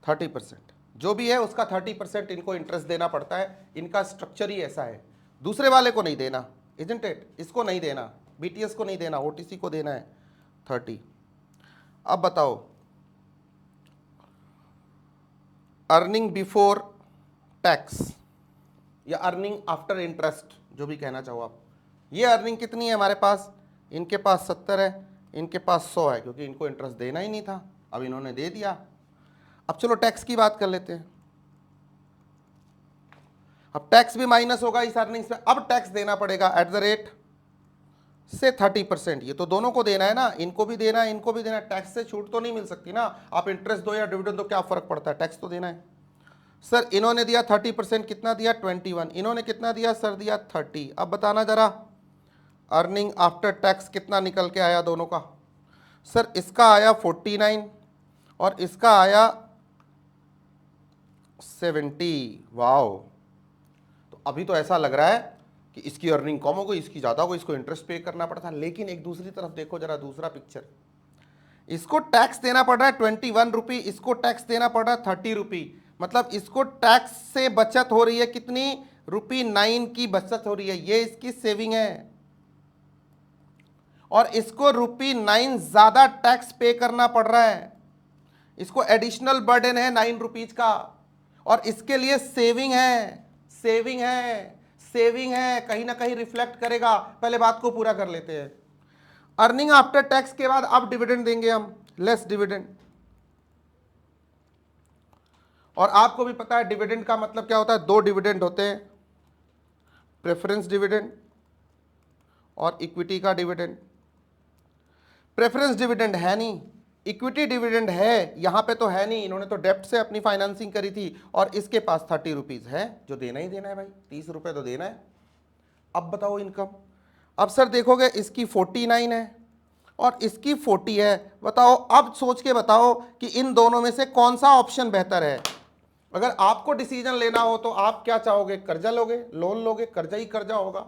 30%, जो भी है उसका 30% इनको इंटरेस्ट देना पड़ता है। इनका स्ट्रक्चर ही ऐसा है, दूसरे वाले को नहीं देना, इजंट इट, इसको नहीं देना, बीटीएस को नहीं देना, ओटीसी को देना है 30। अब बताओ अर्निंग बिफोर टैक्स या अर्निंग आफ्टर इंटरेस्ट, जो भी कहना चाहो आप, ये अर्निंग कितनी है हमारे पास, इनके पास 70 है, इनके पास 100 है, क्योंकि इनको इंटरेस्ट देना ही नहीं था, अब इन्होंने दे दिया। अब चलो टैक्स की बात कर लेते हैं। अब टैक्स भी माइनस होगा इस अर्निंग्स में, अब टैक्स देना पड़ेगा @ से 30%, ये तो दोनों को देना है ना, इनको भी देना है, इनको भी देना है, टैक्स से छूट तो नहीं मिल सकती ना, आप इंटरेस्ट दो या डिविडेंड दो क्या फर्क पड़ता है, टैक्स तो देना है। सर इन्होंने दिया 30%, कितना दिया 21, इन्होंने कितना दिया सर, दिया 30। अब बताना जरा अर्निंग आफ्टर टैक्स कितना निकल के आया दोनों का। सर इसका आया 49 और इसका आया 70। वाओ, तो अभी तो ऐसा लग रहा है कि इसकी अर्निंग कम हो गई, इसकी ज़्यादा हो गई, इसको इंटरेस्ट पे करना पड़ता है। लेकिन एक दूसरी तरफ देखो जरा, दूसरा पिक्चर, इसको टैक्स देना पड़ रहा है 21 रुपये, इसको टैक्स देना पड़ रहा है 30 रुपये, मतलब इसको टैक्स से बचत हो रही है कितनी, ₹9 की बचत हो रही है, ये इसकी सेविंग है। और इसको ₹9 ज्यादा टैक्स पे करना पड़ रहा है, इसको एडिशनल बर्डन है 9 रुपीज का, और इसके लिए सेविंग है, सेविंग है, सेविंग है, कहीं ना कहीं रिफ्लेक्ट करेगा। पहले बात को पूरा कर लेते हैं। अर्निंग आफ्टर टैक्स के बाद अब डिविडेंड देंगे हम, लेस डिविडेंड। और आपको भी पता है डिविडेंड का मतलब क्या होता है, दो डिविडेंड होते हैं, प्रेफरेंस डिविडेंड और इक्विटी का डिविडेंड। प्रेफरेंस डिविडेंड है नहीं, इक्विटी डिविडेंड है, यहां पे तो है नहीं, इन्होंने तो डेप्ट से अपनी फाइनेंसिंग करी थी, और इसके पास 30 रुपीज है जो देना ही देना है भाई, 30 रुपए तो देना है। अब बताओ इनकम, अब सर देखोगे इसकी 49 है और इसकी 40 है, बताओ अब सोच के बताओ कि इन दोनों में से कौन सा ऑप्शन बेहतर है। अगर आपको डिसीजन लेना हो तो आप क्या चाहोगे, कर्जा लोगे, लोन लोगे, कर्जा ही कर्जा होगा,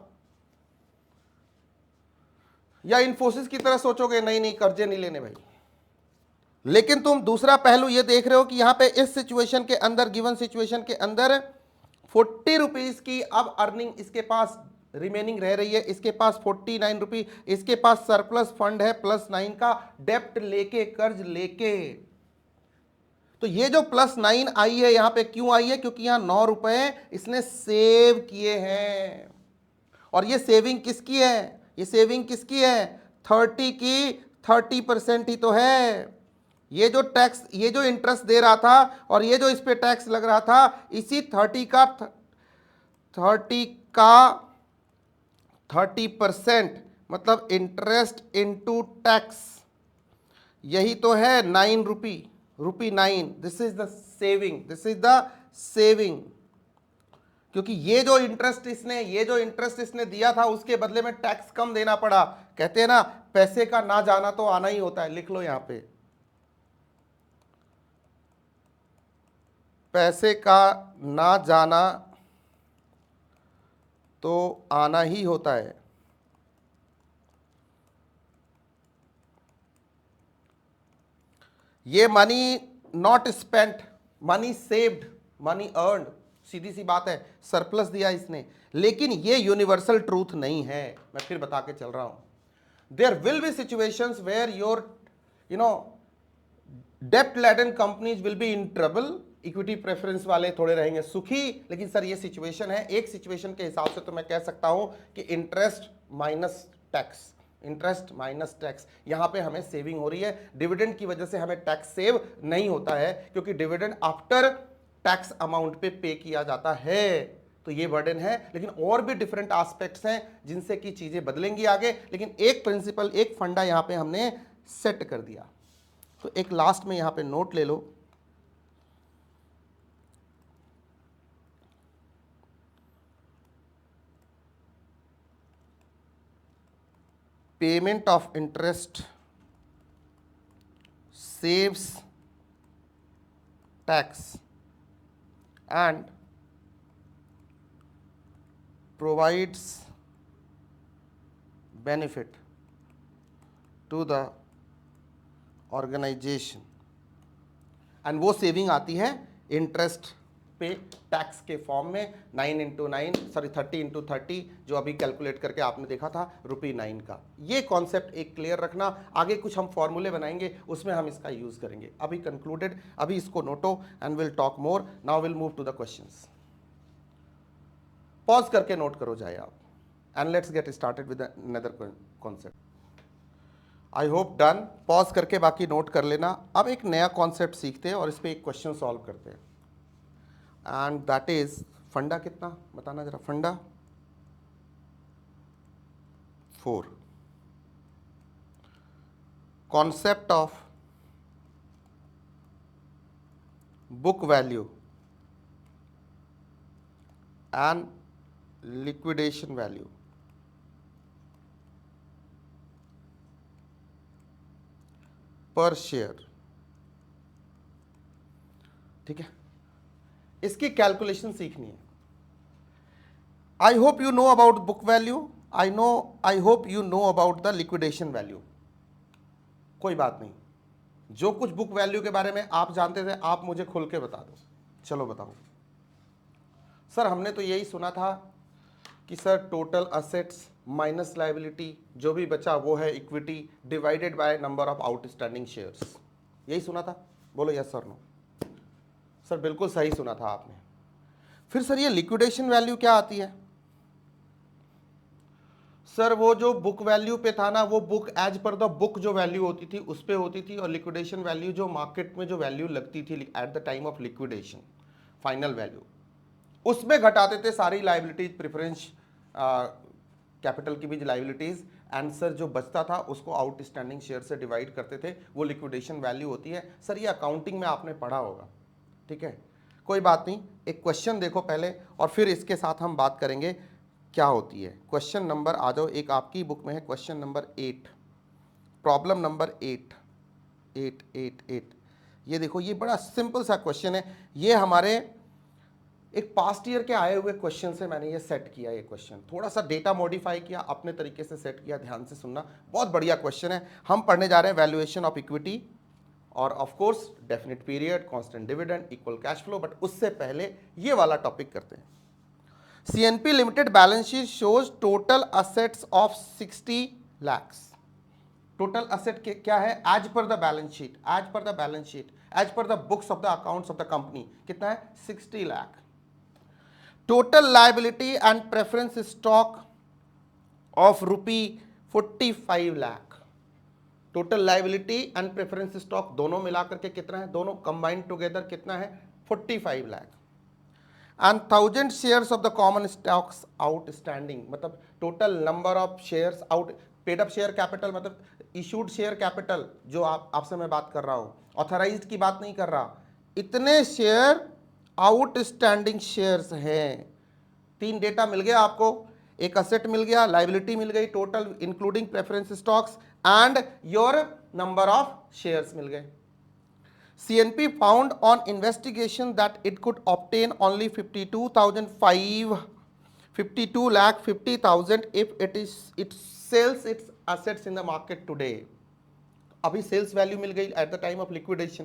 या इन्फोसिस की तरह सोचोगे नहीं नहीं कर्जे नहीं लेने भाई। लेकिन तुम दूसरा पहलू ये देख रहे हो कि यहां पे इस सिचुएशन के अंदर, गिवन सिचुएशन के अंदर 40 रुपीज की अब अर्निंग इसके पास रिमेनिंग रह रही है, इसके पास 49 रुपीज, इसके पास सरप्लस फंड है +9 का, डेप्ट लेके, कर्ज लेके। तो ये जो +9 आई है यहां पे क्यों आई है, क्योंकि यहां 9 रुपए इसने सेव किए हैं। और ये सेविंग किसकी है, ये सेविंग किसकी है, 30 की 30% ही तो है। ये जो टैक्स, ये जो इंटरेस्ट दे रहा था और ये जो इस पे टैक्स लग रहा था, इसी 30 का 30% मतलब इंटरेस्ट इनटू टैक्स, यही तो है 9 रुपी 9। This is the saving, this is the saving. क्योंकि ये जो इंटरेस्ट इसने दिया था उसके बदले में टैक्स कम देना पड़ा। कहते हैं ना पैसे का ना जाना तो आना ही होता है, लिख लो यहां पे, पैसे का ना जाना तो आना ही होता है। ये money not spent, money saved, money earned, सीधी सी बात है, सरप्लस दिया इसने। लेकिन ये यूनिवर्सल ट्रूथ नहीं है, मैं फिर बता के चल रहा हूं। There will be situations where your डेप्ट laden companies will be in trouble, equity preference वाले थोड़े रहेंगे सुखी। लेकिन सर ये सिचुएशन है, एक सिचुएशन के हिसाब से तो मैं कह सकता हूं कि interest minus tax, interest minus tax, यहां पे हमें सेविंग हो रही है। डिविडेंड की वजह से हमें टैक्स सेव नहीं होता है, क्योंकि डिविडेंड आफ्टर टैक्स अमाउंट पे किया जाता है। तो ये बर्डन है, लेकिन और भी डिफरेंट एस्पेक्ट्स हैं जिनसे कि चीजें बदलेंगी आगे, लेकिन एक प्रिंसिपल, एक फंडा यहां पे हमने सेट कर दिया। तो एक लास्ट में यहां पे नोट ले लो, payment of interest saves tax and provides benefit to the organization, and वो सेविंग आती है इंटरेस्ट पे टैक्स के फॉर्म में 30 × 30 जो अभी कैलकुलेट करके आपने देखा था ₹9 का। ये कॉन्सेप्ट एक क्लियर रखना, आगे कुछ हम फॉर्मूले बनाएंगे उसमें हम इसका यूज करेंगे। अभी कंक्लूडेड, अभी इसको नोटो and will talk more. Now will move to the questions. Pause करके नोट करो जाए आप, and let's get started with another concept. I hope done. Pause करके बाकी नोट कर लेना। अब एक नया कॉन्सेप्ट सीखते हैं और इस पर एक क्वेश्चन सॉल्व करते हैं, एंड दैट इज फंडा कितना बताना जरा। फंडा 4, concept of book value and liquidation value. Per share, ठीक है, इसकी कैलकुलेशन सीखनी है। I hope you know about book value, I hope you know about the liquidation value. कोई बात नहीं, जो कुछ बुक वैल्यू के बारे में आप जानते थे आप मुझे खुल के बता दो। चलो बताओ। सर हमने तो यही सुना था कि sir total assets minus liability, जो भी बचा वो है equity divided by number of outstanding shares, यही सुना था। बोलो यस सर नो। सर बिल्कुल सही सुना था आपने। फिर सर ये लिक्विडेशन वैल्यू क्या आती है? सर वो जो बुक वैल्यू पे था ना, वो book as per the book जो वैल्यू होती थी उस पे होती थी, और लिक्विडेशन वैल्यू जो मार्केट में जो वैल्यू लगती थी eight the time of liquidation, final value, उसमें घटाते थे सारी लाइबिलिटीज, प्रेफरेंस कैपिटल की भी लाइबिलिटीज, एंड सर जो बचता था उसको आउटस्टैंडिंग शेयर से डिवाइड करते थे, वो लिक्विडेशन वैल्यू होती है। सर ये अकाउंटिंग में आपने पढ़ा होगा, ठीक है, कोई बात नहीं। एक क्वेश्चन देखो पहले और फिर इसके साथ हम बात करेंगे क्या होती है। क्वेश्चन नंबर आ जाओ, एक आपकी बुक में है क्वेश्चन नंबर 8, प्रॉब्लम नंबर 8। ये देखो, ये बड़ा सिंपल सा क्वेश्चन है। ये हमारे एक पास्ट ईयर के आए हुए क्वेश्चन से मैंने ये सेट किया। ये क्वेश्चन थोड़ा सा डेटा मॉडिफाई किया, अपने तरीके से सेट किया, ध्यान से सुनना, बहुत बढ़िया क्वेश्चन है। हम पढ़ने जा रहे हैं वैल्यूएशन ऑफ इक्विटी और of course definite period, constant dividend, equal cash flow, but उससे पहले ये वाला टॉपिक करते हैं। CNP limited balance sheet shows total assets of 60 lakhs। Total asset क्या है as per the balance sheet, as per the books of the accounts of the company कितना है 60 lakh. Total liability and preference stock of ₹45 lakh. Total liability and preference stock दोनों मिलाकर के कितना है, दोनों कंबाइंड टुगेदर कितना है 45 lakh. And 1000 shares of the common stocks outstanding, मतलब total number of shares out, paid up share capital मतलब इशूड शेयर कैपिटल, जो आपसे मैं बात कर रहा हूं, ऑथराइज्ड की बात नहीं कर रहा। इतने शेयर आउटस्टैंडिंग शेयर्स हैं। 3 डेटा मिल गया आपको, एक असेट मिल गया, लायबिलिटी मिल गई total including preference stocks, and your number of shares मिल गए। CNP found on investigation that it could obtain only 52,50,000 if it sells its assets in the market today। अभी सेल्स वैल्यू मिल गई eight the time of liquidation.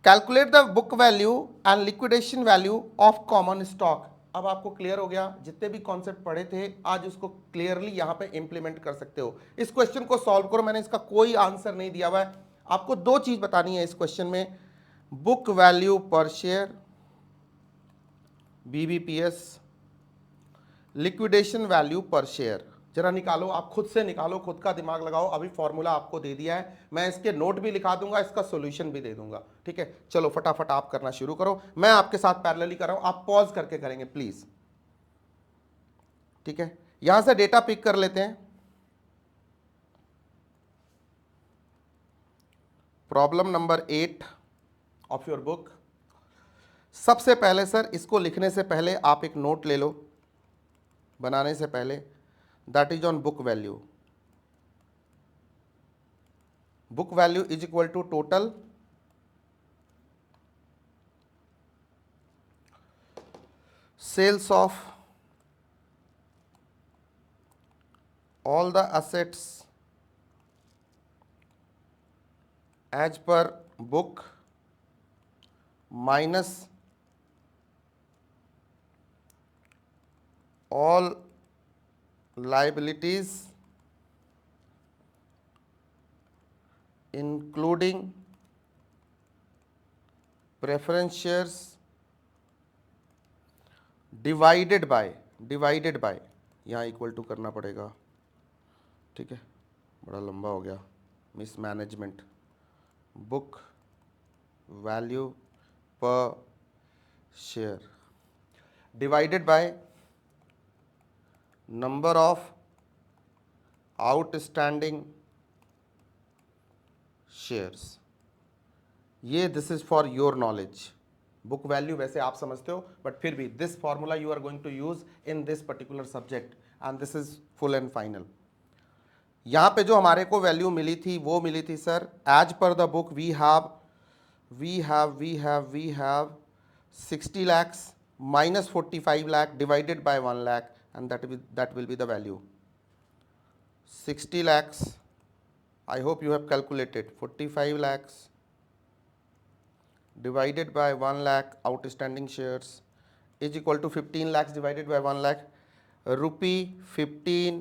Calculate the book value and liquidation value of common stock. अब आपको clear हो गया, जितने भी concept पढ़े थे आज उसको क्लियरली यहां पे इंप्लीमेंट कर सकते हो। इस क्वेश्चन को सॉल्व करो, मैंने इसका कोई आंसर नहीं दिया हुआ है, आपको 2 चीज बतानी है इस क्वेश्चन में, book value per share BVPS, liquidation value per share जरा निकालो, आप खुद से निकालो, खुद का दिमाग लगाओ। अभी फॉर्मूला आपको दे दिया है, मैं इसके नोट भी लिखा दूंगा, इसका सॉल्यूशन भी दे दूंगा, ठीक है। चलो फटाफट आप करना शुरू करो, मैं आपके साथ पैरेलली कर रहा हूं, आप पॉज करके करेंगे प्लीज, ठीक है। यहां से डेटा पिक कर लेते हैं। Problem number 8 of your book. सबसे पहले सर, इसको लिखने से पहले आप एक नोट ले लो, बनाने से पहले, that is on book value. Book value is equal to total sales of all the assets as per book minus all liabilities including preference shares divided by यहाँ इक्वल टू करना पड़ेगा, ठीक है, बड़ा लंबा हो गया, mismanagement, book value per share divided by number of outstanding shares. ये this is for your knowledge. Book value वैसे आप समझते हो, बट फिर भी this formula you are going to use in this particular subject and this is full and final. यहां पे जो हमारे को वैल्यू मिली थी वो मिली थी sir, as per the book we have 60 lakhs minus 45 lakh divided by 1 lakh, and that will be the value 60 lakhs. I hope you have calculated 45 lakhs divided by 1 lakh outstanding shares is equal to 15 lakhs divided by 1 lakh, rupee 15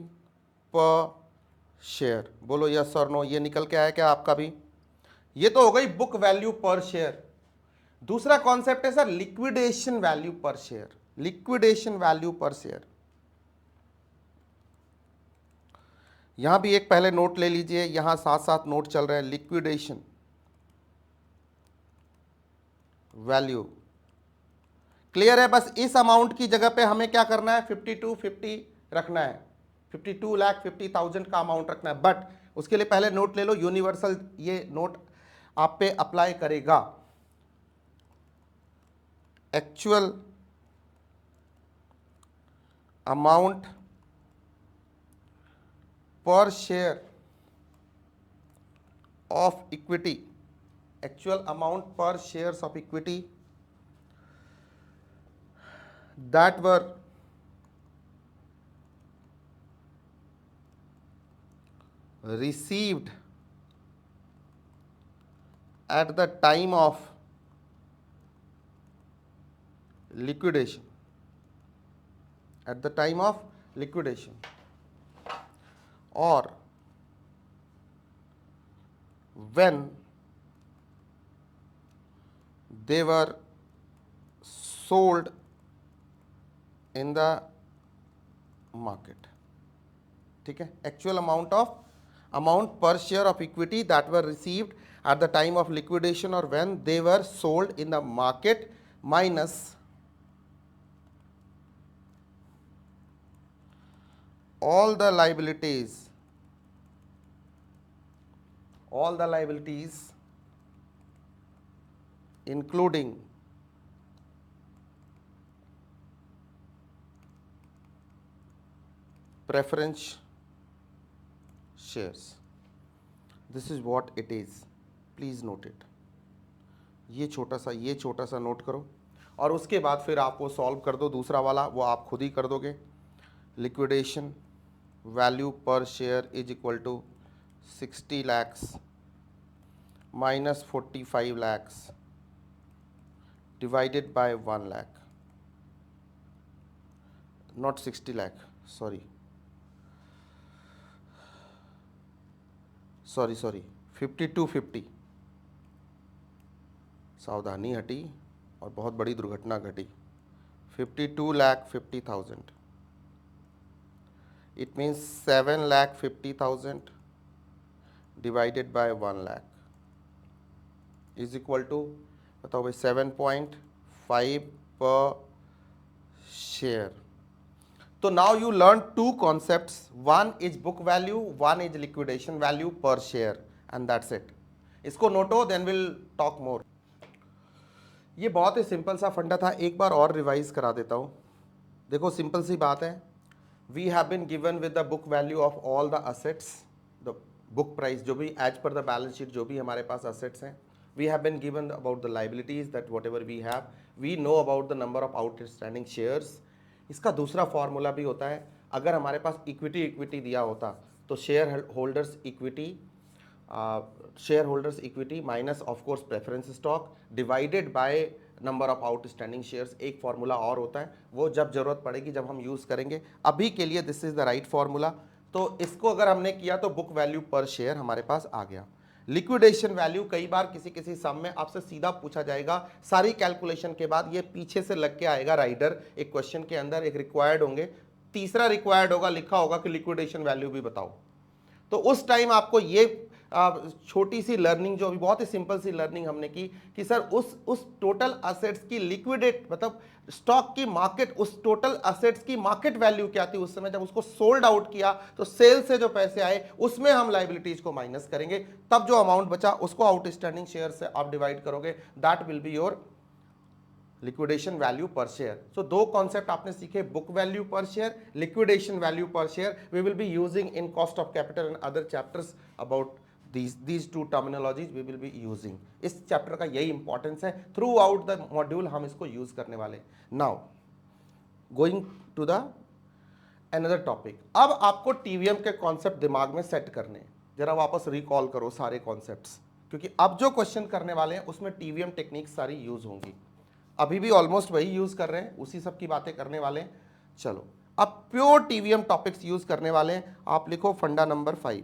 per share. बोलो yes और no, ये निकल के आया क्या आपका भी? ये तो हो गई बुक वैल्यू पर शेयर। दूसरा कॉन्सेप्ट है sir liquidation value per share. Liquidation value per share, यहां भी एक पहले नोट ले लीजिए, यहां साथ साथ नोट चल रहे हैं। लिक्विडेशन वैल्यू क्लियर है? बस इस अमाउंट की जगह पे हमें क्या करना है, 5250 रखना है, 52,50,000 का अमाउंट रखना है। बट उसके लिए पहले नोट ले लो, यूनिवर्सल ये नोट आप पे अप्लाई करेगा। Actual amount per share of equity, actual amount per shares of equity that were received at the time of liquidation, at the time of liquidation, or when they were sold in the market, ठीक है। Actual amount per share of equity that were received at the time of liquidation और when they were sold in the market minus all the liabilities including preference shares. This is what it is, please note it. ये छोटा सा note करो और उसके बाद फिर आप वो सॉल्व कर दो। दूसरा वाला वो आप खुद ही कर दोगे। Liquidation value per share is equal to 60 lakhs minus 45 lakhs divided by 1 lakh, not 60 lakh, sorry 5250। सावधानी हटी और बहुत बड़ी दुर्घटना घटी। 52,50,000 it means 7,50,000 divided by 1 lakh is equal to, बताओ भाई, 7.5 पर शेयर. तो now you learn two concepts, one is book value, one is liquidation value per share, and that's it. इसको नोटो, देन विल टॉक मोर. ये बहुत ही simple सा फंडा था, एक बार और रिवाइज करा देता हूं. देखो सिंपल सी बात है, we have been given with the book value of all the assets, the book price जो भी as per the balance sheet जो भी हमारे पास असेट्स हैं. We have been given about the liabilities that whatever we have, we know about the number of outstanding shares. इसका दूसरा formula भी होता है, अगर हमारे पास इक्विटी दिया होता तो share holders equity minus of course preference stock divided by number of outstanding shares. एक फॉर्मूला और होता है, वो जब जरूरत पड़ेगी जब हम यूज करेंगे. अभी के लिए this is the right formula. तो इसको अगर हमने किया तो बुक वैल्यू पर शेयर हमारे पास आ गया. लिक्विडेशन वैल्यू कई बार किसी सम में आपसे सीधा पूछा जाएगा, सारी कैलकुलेशन के बाद ये पीछे से लग के आएगा राइडर, एक क्वेश्चन के अंदर एक रिक्वायर्ड होंगे, तीसरा रिक्वायर्ड होगा, लिखा होगा कि लिक्विडेशन वैल्यू भी बताओ. तो उस टाइम आपको ये छोटी सी लर्निंग, जो अभी बहुत ही सिंपल सी लर्निंग हमने की कि सर उस टोटल असेट्स की लिक्विडेट, मतलब स्टॉक की मार्केट, उस टोटल असेट्स की मार्केट वैल्यू क्या थी उस समय जब उसको सोल्ड आउट किया, तो सेल से जो पैसे आए उसमें हम लाइबिलिटीज को माइनस करेंगे, तब जो अमाउंट बचा उसको आउटस्टैंडिंग शेयर से आप डिवाइड करोगे, that will be your liquidation value per share. So दो कॉन्सेप्ट आपने सीखे, book value per share, liquidation value per share. We will be using in cost of capital and other chapters about these two terminologies we will be using. इस चैप्टर का यही importance है, through out the module हम इसको use करने वाले. Now going to the another topic. अब आपको टीवीएम के कॉन्सेप्ट दिमाग में सेट करने, जरा वापस रिकॉल करो सारे कॉन्सेप्ट्स, क्योंकि अब जो क्वेश्चन करने वाले हैं उसमें टीवीएम टेक्निक सारी यूज होंगी. अभी भी ऑलमोस्ट वही यूज कर रहे हैं, उसी सब की बातें करने वाले हैं. चलो अब प्योर टीवीएम टॉपिक्स यूज करने वाले हैं. आप लिखो फंडा नंबर 5.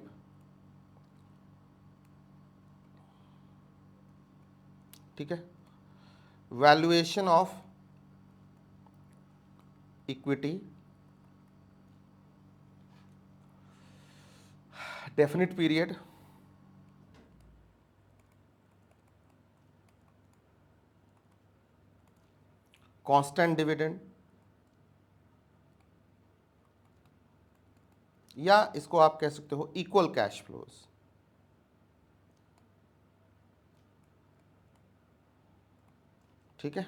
ठीक है, valuation of equity, definite period, constant dividend, या इसको आप कह सकते हो इक्वल कैश फ्लोज. ठीक है,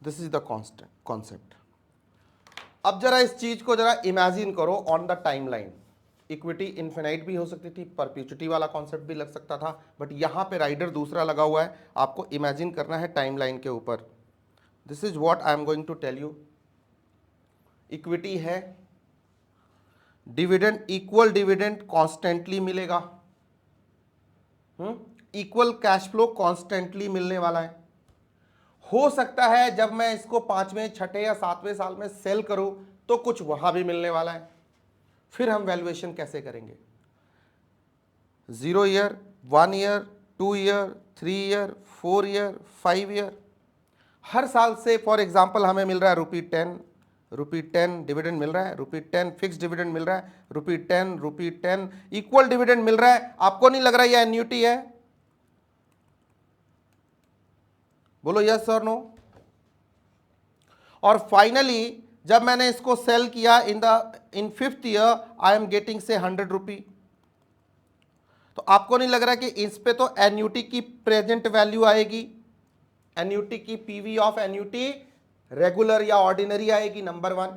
दिस इज द कॉन्सेप्ट. अब जरा इस चीज को जरा इमेजिन करो on the timeline. Equity infinite भी हो सकती थी, परपेचुटी वाला कॉन्सेप्ट भी लग सकता था, बट यहां पे राइडर दूसरा लगा हुआ है. आपको इमेजिन करना है टाइमलाइन के ऊपर. This is what I am going to tell you. Equity है, डिविडेंड, इक्वल डिविडेंड कॉन्स्टेंटली मिलेगा, इक्वल कैश फ्लो कॉन्स्टेंटली मिलने वाला है. हो सकता है जब मैं इसको 5वें 6ठे या 7वें साल में सेल करूं तो कुछ वहां भी मिलने वाला है. फिर हम वैल्यूएशन कैसे करेंगे? 0 year, 1 year, 2 year, 3 year, 4 year, 5 year. हर साल से फॉर एग्जाम्पल हमें मिल रहा है ₹10 डिविडेंड मिल रहा है, ₹10 फिक्स डिविडेंड मिल रहा है, ₹10 इक्वल डिविडेंड मिल रहा है. आपको नहीं लग रहा ये एन्युटी है? बोलो यस और नो. और फाइनली जब मैंने इसको सेल किया इन 5th year I am getting से ₹100. तो आपको नहीं लग रहा कि इस पे तो एन्युटी की प्रेजेंट वैल्यू आएगी, एन्युटी की पीवी ऑफ एन्युटी रेगुलर या ऑर्डिनरी आएगी नंबर 1,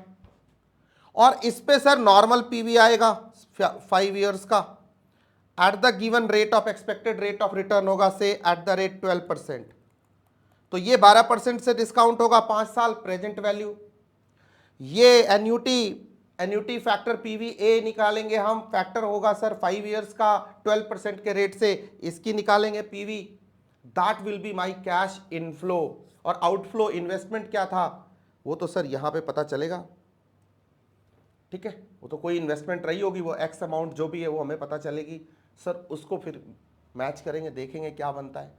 और इस पे सर नॉर्मल पीवी आएगा 5 इयर्स का at the given rate of expected rate of return होगा से एट द रेट 12%. तो ये 12% से डिस्काउंट होगा 5 साल प्रेजेंट वैल्यू. ये एन्युटी फैक्टर पीवी ए निकालेंगे हम, फैक्टर होगा सर 5 इयर्स का 12% के रेट से, इसकी निकालेंगे PV. That will be my cash inflow. और आउटफ्लो इन्वेस्टमेंट क्या था वो तो सर यहां पे पता चलेगा. ठीक है, वो तो कोई इन्वेस्टमेंट रही होगी, वो एक्स अमाउंट जो भी है वो हमें पता चलेगी. सर उसको फिर मैच करेंगे, देखेंगे क्या बनता है.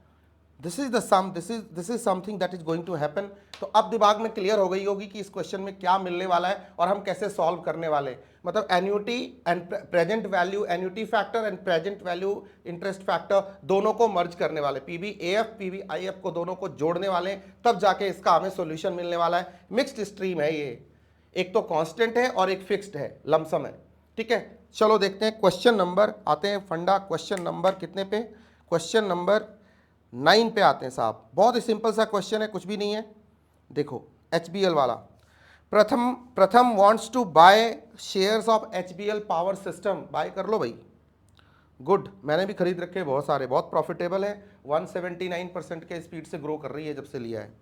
This is the sum, this is something that is going to happen. तो अब दिमाग में क्लियर हो गई होगी कि इस क्वेश्चन में क्या मिलने वाला है और हम कैसे सॉल्व करने वाले। मतलब annuity and present value, annuity factor and present value interest factor दोनों को मर्ज करने वाले, पीवीएएफ पीवीआईएफ को दोनों को जोड़ने वाले, तब जाके इसका हमें सॉल्यूशन मिलने वाला है। मिक्स्ड स्ट्रीम है ये, एक तो कांस्टेंट है और एक फिक्स्ड है, लमसम है। ठीक है, चलो देखते हैं क्वेश्चन नंबर, आते हैं फंडा क्वेश्चन नंबर कितने पे, क्वेश्चन नंबर 9 पे आते हैं साहब। बहुत ही सिंपल सा क्वेश्चन है, कुछ भी नहीं है। देखो HBL वाला, Pratham wants to buy shares of HBL power system, buy कर लो भाई, गुड, मैंने भी खरीद रखे बहुत सारे, बहुत प्रॉफिटेबल है, 179% के स्पीड से ग्रो कर रही है जब से लिया है।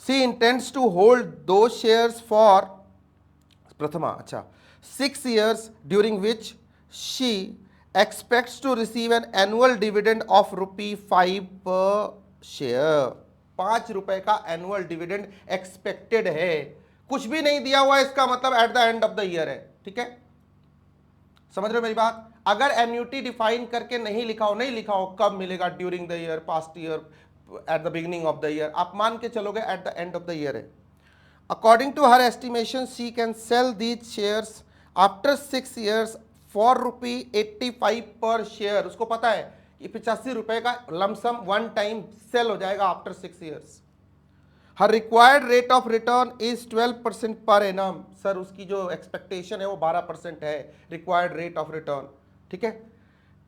सी इंटेंड्स टू होल्ड दो शेयर्स फॉर प्रथमा, अच्छा 6 years during which she expects to receive an annual dividend of ₹5 per share। 5 रुपए का एनुअल डिविडेंड एक्सपेक्टेड है, कुछ भी नहीं दिया हुआ है, इसका मतलब eight the end of the year है। ठीक है, समझ रहे हो मेरी बात। अगर एन्युटी डिफाइन करके नहीं लिखा हो, नहीं लिखा हो कब मिलेगा, during the year, past year, at the beginning of the year, आप मान के चलोगे at the end of the year है। According to her estimation she can sell these shares after 6 years for ₹85 per share. उसको पता है कि 85 रुपए का लमसम वन टाइम सेल हो जाएगा after 6 years। Her required rate of return is 12% per annum. Sir उसकी जो एक्सपेक्टेशन है वो 12% है रिक्वायर्ड रेट ऑफ रिटर्न। ठीक है,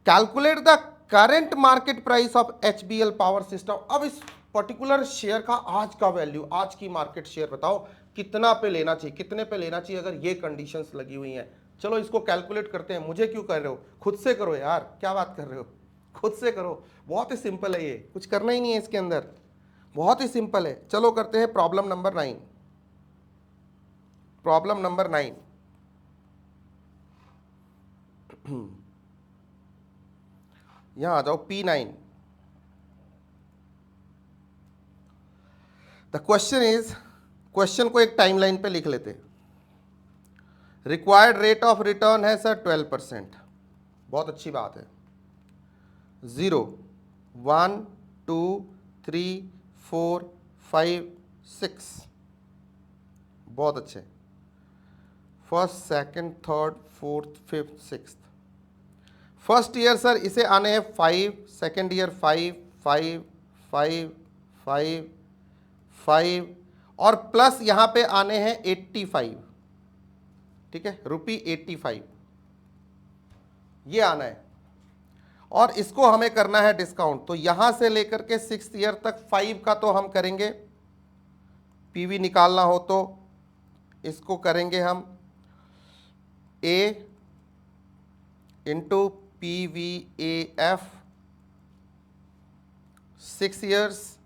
calculate the current market price of HBL power system. अब इस पर्टिकुलर शेयर का आज का वैल्यू, आज की मार्केट शेयर बताओ कितना पे लेना चाहिए, कितने पे लेना चाहिए अगर ये कंडीशंस लगी हुई हैं। चलो इसको कैलकुलेट करते हैं, मुझे क्यों कर रहे हो, खुद से करो यार, क्या बात कर रहे हो, खुद से करो, बहुत ही सिंपल है ये, कुछ करना ही नहीं है इसके अंदर, बहुत ही सिंपल है। चलो करते हैं प्रॉब्लम नंबर 9। प्रॉब्लम नंबर 9, यहां आ जाओ, P9। The question is, question को एक टाइमलाइन पे लिख लेते। रिक्वायर्ड रेट ऑफ रिटर्न है सर 12%, बहुत अच्छी बात है। 0 1 2 3 4 5 6, बहुत अच्छे। First, second, third, fourth, fifth, sixth. First year sir इसे आने हैं 5, सेकंड ईयर 5 5 5 5 5 और प्लस यहां पे आने हैं 85। ठीक है, ₹85 ये आना है और इसको हमें करना है डिस्काउंट। तो यहां से लेकर के 6th ईयर तक 5 का तो हम करेंगे, पीवी निकालना हो तो इसको करेंगे हम A इंटू PVAF 6 years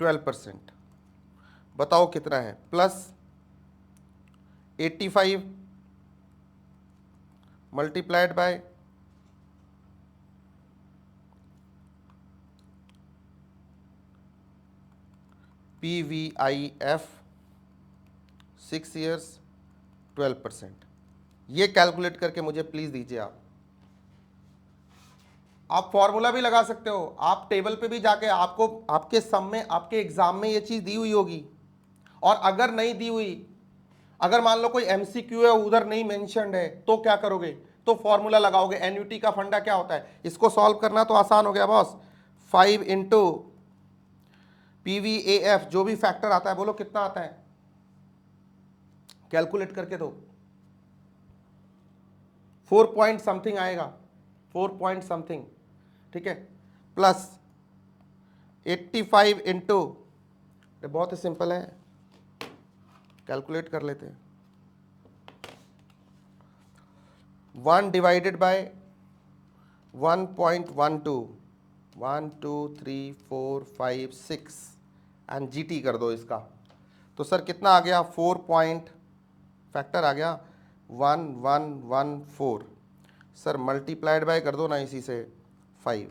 12%, बताओ कितना है, plus 85 multiplied by PVIF 6 years 12%। ये कैलकुलेट करके मुझे प्लीज दीजिए। आप फॉर्मूला भी लगा सकते हो, आप टेबल पे भी जाके, आपको आपके सम में, आपके एग्जाम में ये चीज दी हुई होगी। और अगर नहीं दी हुई, अगर मान लो कोई MCQ है उधर नहीं मेंशन्ड है, तो क्या करोगे, तो फॉर्मूला लगाओगे। एन्युटी का फंडा क्या होता है, इसको सॉल्व करना तो आसान हो गया बॉस। 5 इंटू PVAF, जो भी फैक्टर आता है बोलो कितना आता है, कैलकुलेट करके दो। 4 पॉइंट समथिंग आएगा, 4 पॉइंट समथिंग। ठीक है, प्लस 85 इंटू, बहुत ही सिंपल है, कैलकुलेट कर लेते हैं। 1 डिवाइडेड बाय 1.12, 1 2 3 4 5 6 एंड GT कर दो इसका। तो सर कितना आ गया, 4 पॉइंट फैक्टर आ गया 1114। सर मल्टीप्लाइड बाय कर दो ना इसी से 5।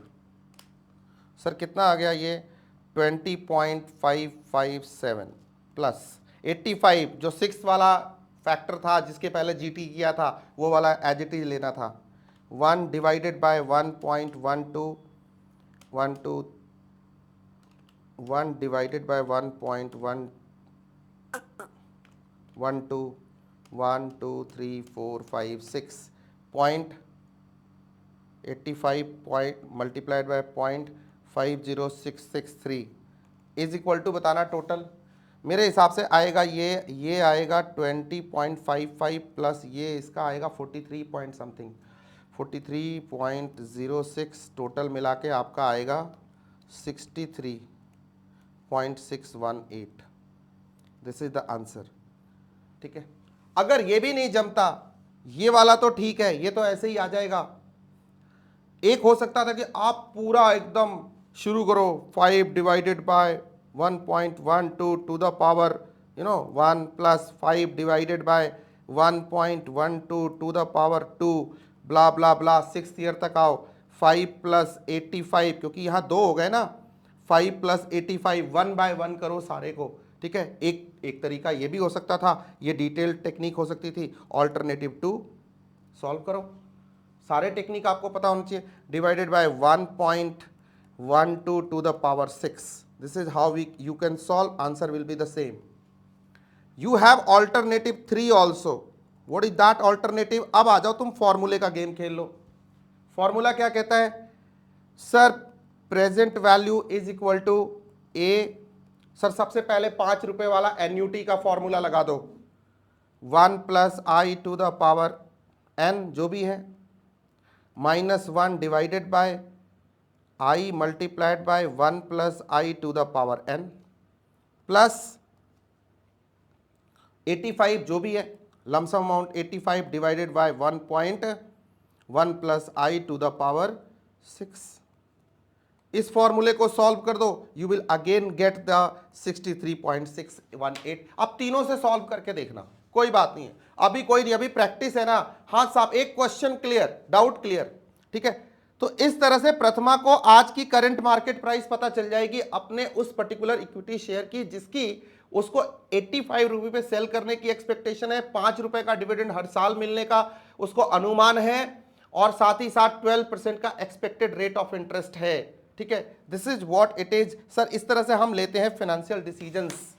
सर कितना आ गया ये, 20.557 प्लस 85, जो 6 वाला फैक्टर था जिसके पहले GT किया था वो वाला एज इट इज लेना था। 1 divided by 1.12 1 divided by 1.1 1 2 1 2 3 4 5 6 point 85 point multiplied by 0.50663 is equal to बताना टोटल। मेरे हिसाब से आएगा ये आएगा 20.55 प्लस ये इसका आएगा 43 पॉइंट समथिंग 43.06 टोटल मिला के आपका आएगा 63.618। This is the answer. ठीक है, अगर ये भी नहीं जमता, ये वाला तो ठीक है, ये तो ऐसे ही आ जाएगा। एक हो सकता था कि आप पूरा एकदम शुरू करो 5 divided by 1.12 to the power 1 plus 5 divided by 1.12 to the power 2 blah blah blah 6th year तक आओ। 5 प्लस 85 क्योंकि यहाँ 2 हो गए ना, 5 प्लस 85 1 बाय 1 करो सारे को। ठीक है, एक तरीका ये भी हो सकता था, ये डिटेल टेक्निक हो सकती थी। ऑल्टरनेटिव 2 सॉल्व करो, सारे टेक्निक आपको पता होना चाहिए। Divided by 1.12 to the power 6, this is how you can solve, answer will be the same. You have alternative 3 also. What is that alternative? अब आ जाओ तुम फॉर्मूले का गेम खेल लो। फॉर्मूला क्या कहता है सर? Present value is equal to a. Sir सबसे पहले 5 रुपए वाला एन्यूटी का फॉर्मूला लगा दो, 1 plus i to the power n जो भी है, -1 divided by i multiplied by 1 plus i to the power n plus 85 जो भी है, lump sum amount 85 divided by 1.1 plus i to the power 6। इस फॉर्मूले को सॉल्व कर दो, you will again get the 63.618। अब तीनों से सॉल्व करके देखना, कोई बात नहीं है, अभी कोई नहीं, अभी प्रैक्टिस है ना। हाँ साहब, एक क्वेश्चन क्लियर, डाउट क्लियर। ठीक है, तो इस तरह से प्रथमा को आज की करंट मार्केट प्राइस पता चल जाएगी अपने उस पर्टिकुलर इक्विटी शेयर की, जिसकी उसको 85 रुपए पे सेल करने की एक्सपेक्टेशन है, 5 रुपए का डिविडेंड हर साल मिलने का उसको अनुमान है, और साथ ही साथ 12% का एक्सपेक्टेड रेट ऑफ इंटरेस्ट है। ठीक है, this is what it is. Sir इस तरह से हम लेते हैं फाइनेंशियल डिसीजंस।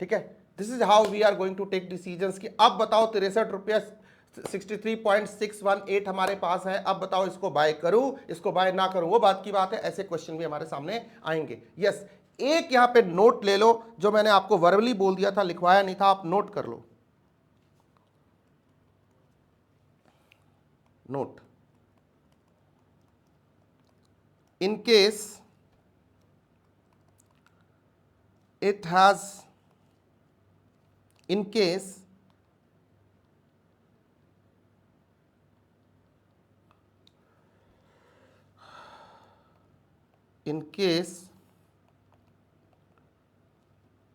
ठीक है, this is how we are going to take decisions. कि अब बताओ 63 रुपया 63.618 हमारे पास है, अब बताओ इसको बाय करूं, इसको बाय ना करूं, वो बात की बात है। ऐसे क्वेश्चन भी हमारे सामने आएंगे। यस, एक यहां पे नोट ले लो, जो मैंने आपको वर्बली बोल दिया था, लिखवाया नहीं था, आप नोट कर लो। Note, in case it has, in case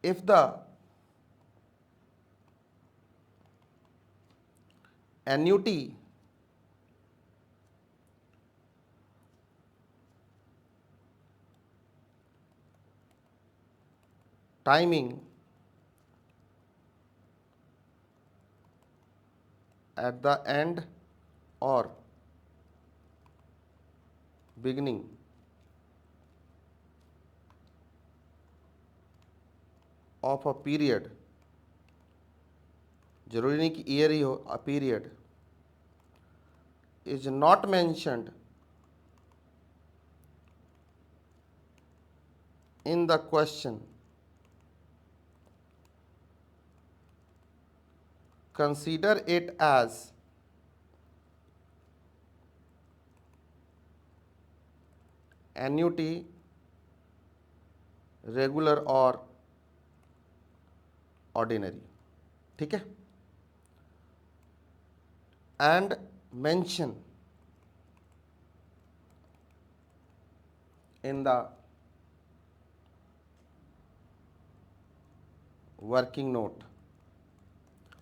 if the annuity timing at the end or beginning of a period, जरूरी नहीं कि ईयर ही हो, a period is not mentioned in the question, consider it as annuity, regular और ordinary। ठीक है, and mention in the working note.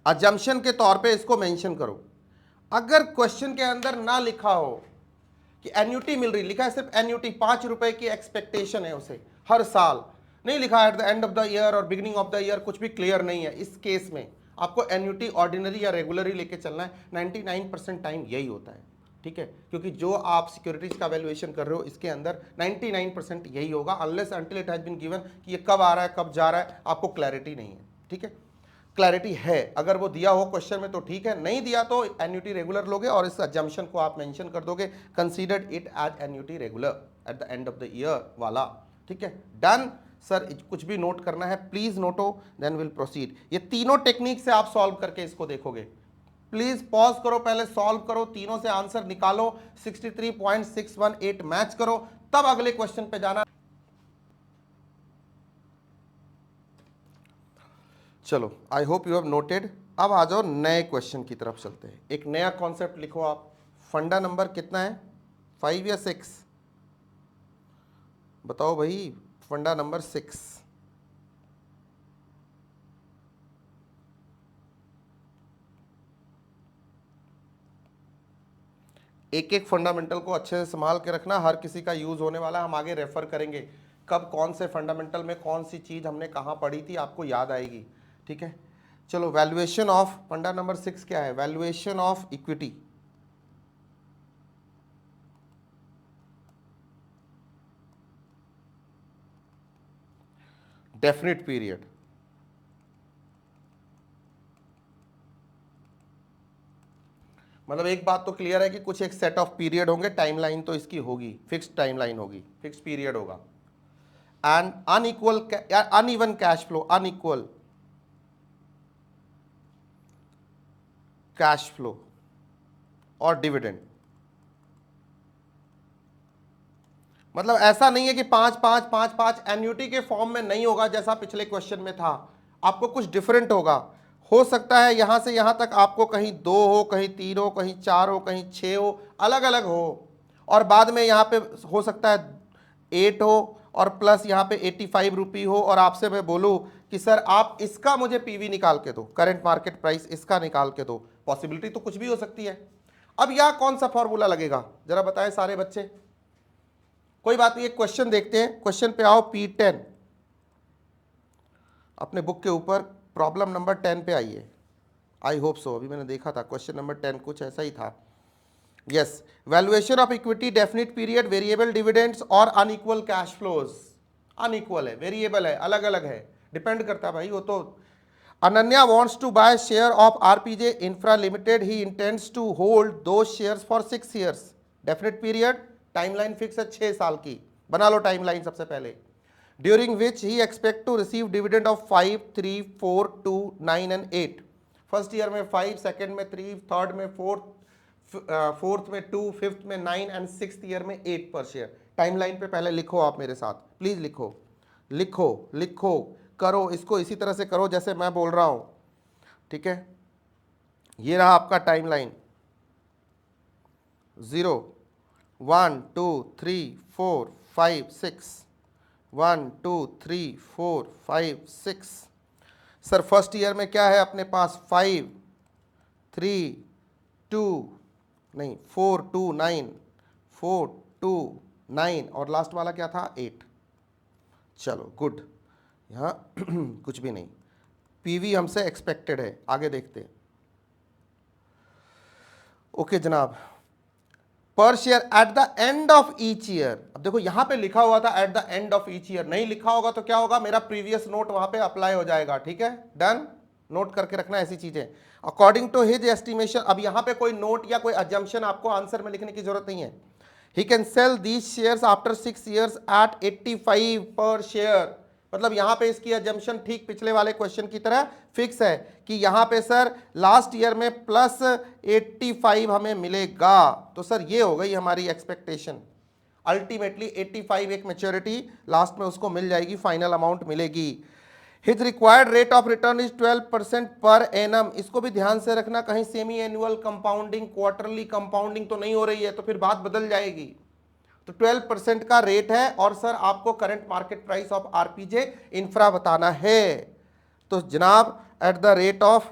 Assumption के तौर पे इसको मेंशन करो। अगर क्वेश्चन के अंदर ना लिखा हो कि एन्यूटी मिल रही, लिखा है सिर्फ एन्यूटी, 5 रुपए की एक्सपेक्टेशन है उसे हर साल, नहीं लिखा eight the end of the year और बिगिनिंग ऑफ द ईयर, कुछ भी क्लियर नहीं है। इस केस में आपको एन्यूटी ऑर्डिनरी या रेगुलर ही लेके चलना है। 99% टाइम यही होता है। ठीक है, क्योंकि जो आप सिक्योरिटीज का वैल्यूएशन कर रहे हो इसके अंदर 99% यही होगा, unless until it has been given कि ये कब आ रहा है कब जा रहा है, आपको क्लैरिटी नहीं है। ठीक है, क्लैरिटी है अगर वो दिया हो क्वेश्चन में तो ठीक है, नहीं दिया तो एन्युटी रेगुलर लोगे और इस अजम्पशन को आप मेंशन कर दोगे, considered it as annuity regular at the end of the year वाला। ठीक है, डन सर। कुछ भी नोट करना है प्लीज नोटो, देन विल प्रोसीड। ये तीनों टेक्निक से आप सॉल्व करके इसको देखोगे। प्लीज पॉज करो, पहले सॉल्व करो, तीनों से आंसर निकालो, 63.618 मैच करो, तब अगले क्वेश्चन पे जाना। चलो, I hope you have noted. अब आ जाओ नए क्वेश्चन की तरफ चलते हैं। एक नया कॉन्सेप्ट लिखो आप। फंडा नंबर कितना है, 5 या 6? बताओ भाई, फंडा नंबर 6। एक एक फंडामेंटल को अच्छे से संभाल के रखना, हर किसी का यूज होने वाला। हम आगे रेफर करेंगे कब कौन से फंडामेंटल में कौन सी चीज हमने कहाँ पढ़ी थी, आपको याद आएगी। ठीक है, चलो वैल्यूएशन ऑफ फंडा नंबर 6 क्या है, valuation of equity. Definite period, मतलब एक बात तो क्लियर है कि कुछ एक सेट ऑफ पीरियड होंगे, टाइमलाइन तो इसकी होगी, फिक्स्ड टाइमलाइन होगी, फिक्स्ड पीरियड होगा। And unequal uneven cash flow, unequal cash flow और डिविडेंड। मतलब ऐसा नहीं है कि 5 5 5 5 एन्युटी के फॉर्म में नहीं होगा जैसा पिछले क्वेश्चन में था, आपको कुछ डिफरेंट होगा। हो सकता है यहां से यहां तक आपको कहीं 2 हो, कहीं 3 हो, कहीं 4 हो, कहीं 6 हो, अलग अलग हो, और बाद में यहां पे हो सकता है 8 हो और प्लस यहां पे 85 रुपये हो, और आपसे मैं बोलूं कि सर आप इसका मुझे पीवी निकाल के दो, करंट मार्केट प्राइस इसका निकाल के दो। पॉसिबिलिटी तो कुछ भी हो सकती है। अब यह कौन सा फॉर्मूला लगेगा जरा बताएं सारे बच्चे। कोई बात नहीं, एक क्वेश्चन देखते हैं, क्वेश्चन पे आओ। P10 अपने बुक के ऊपर प्रॉब्लम नंबर 10 पे आइए। आई होप सो, अभी मैंने देखा था क्वेश्चन नंबर 10 कुछ ऐसा ही था। Yes, valuation of equity, definite period, variable dividends और अनइक्वल कैश फ्लोज। अनइक्वल है, वेरिएबल है, अलग अलग है, डिपेंड करता है भाई वो तो। Ananya wants to buy share of RPJ Infra Limited. He intends to hold those shares for 6 years. Definite period, timeline fix है 6 साल की, बना लो टाइमलाइन सबसे पहले। During which he expect to receive dividend of 5, 3, 4, 2, 9 and 8। First year में 5, second में 3, third में 4, फोर्थ में 2, फिफ्थ में 9 एंड सिक्स्थ ईयर में 8 पर शेयर। टाइमलाइन पे पहले लिखो आप मेरे साथ, प्लीज लिखो लिखो लिखो, करो इसको इसी तरह से करो जैसे मैं बोल रहा हूं। ठीक है, ये रहा आपका टाइमलाइन। 0, 1, 2, 3, 4, 5, 6, 1, 2, 3, 4, 5, 6। सर फर्स्ट ईयर में क्या है अपने पास, 5, 3, 2, नहीं 4, 2, 9, 4, 2, 9 और लास्ट वाला क्या था 8। चलो गुड, यहाँ कुछ भी नहीं, पीवी हमसे एक्सपेक्टेड है, आगे देखते हैं। ओके जनाब, पर share eight the end of each year. अब देखो यहां पे लिखा हुआ था eight the end of each year, नहीं लिखा होगा तो क्या होगा, मेरा प्रीवियस नोट वहां पे अप्लाई हो जाएगा। ठीक है, डन, नोट करके रखना ऐसी चीजें। अकॉर्डिंग टू हिज एस्टिमेशन, अब यहां पे कोई नोट या कोई अजम्पशन आपको आंसर में लिखने की जरूरत नहीं है। He can sell these shares after 6 years at 85 per share. मतलब यहां पे इसकी अजम्पशन ठीक पिछले वाले क्वेश्चन की तरह फिक्स है कि यहां पे सर लास्ट ईयर में प्लस 85 हमें मिलेगा। तो सर ये हो गई हमारी एक्सपेक्टेशन, अल्टीमेटली 85 एक मैच्योरिटी लास्ट में उसको मिल जाएगी, फाइनल अमाउंट मिलेगी। His required rate of return is 12% per annum. इसको भी ध्यान से रखना, कहीं semi annual compounding, quarterly compounding तो नहीं हो रही है, तो फिर बात बदल जाएगी। तो 12% का रेट है, और सर आपको current market price of R P J infra बताना है। तो जनाब एट द रेट ऑफ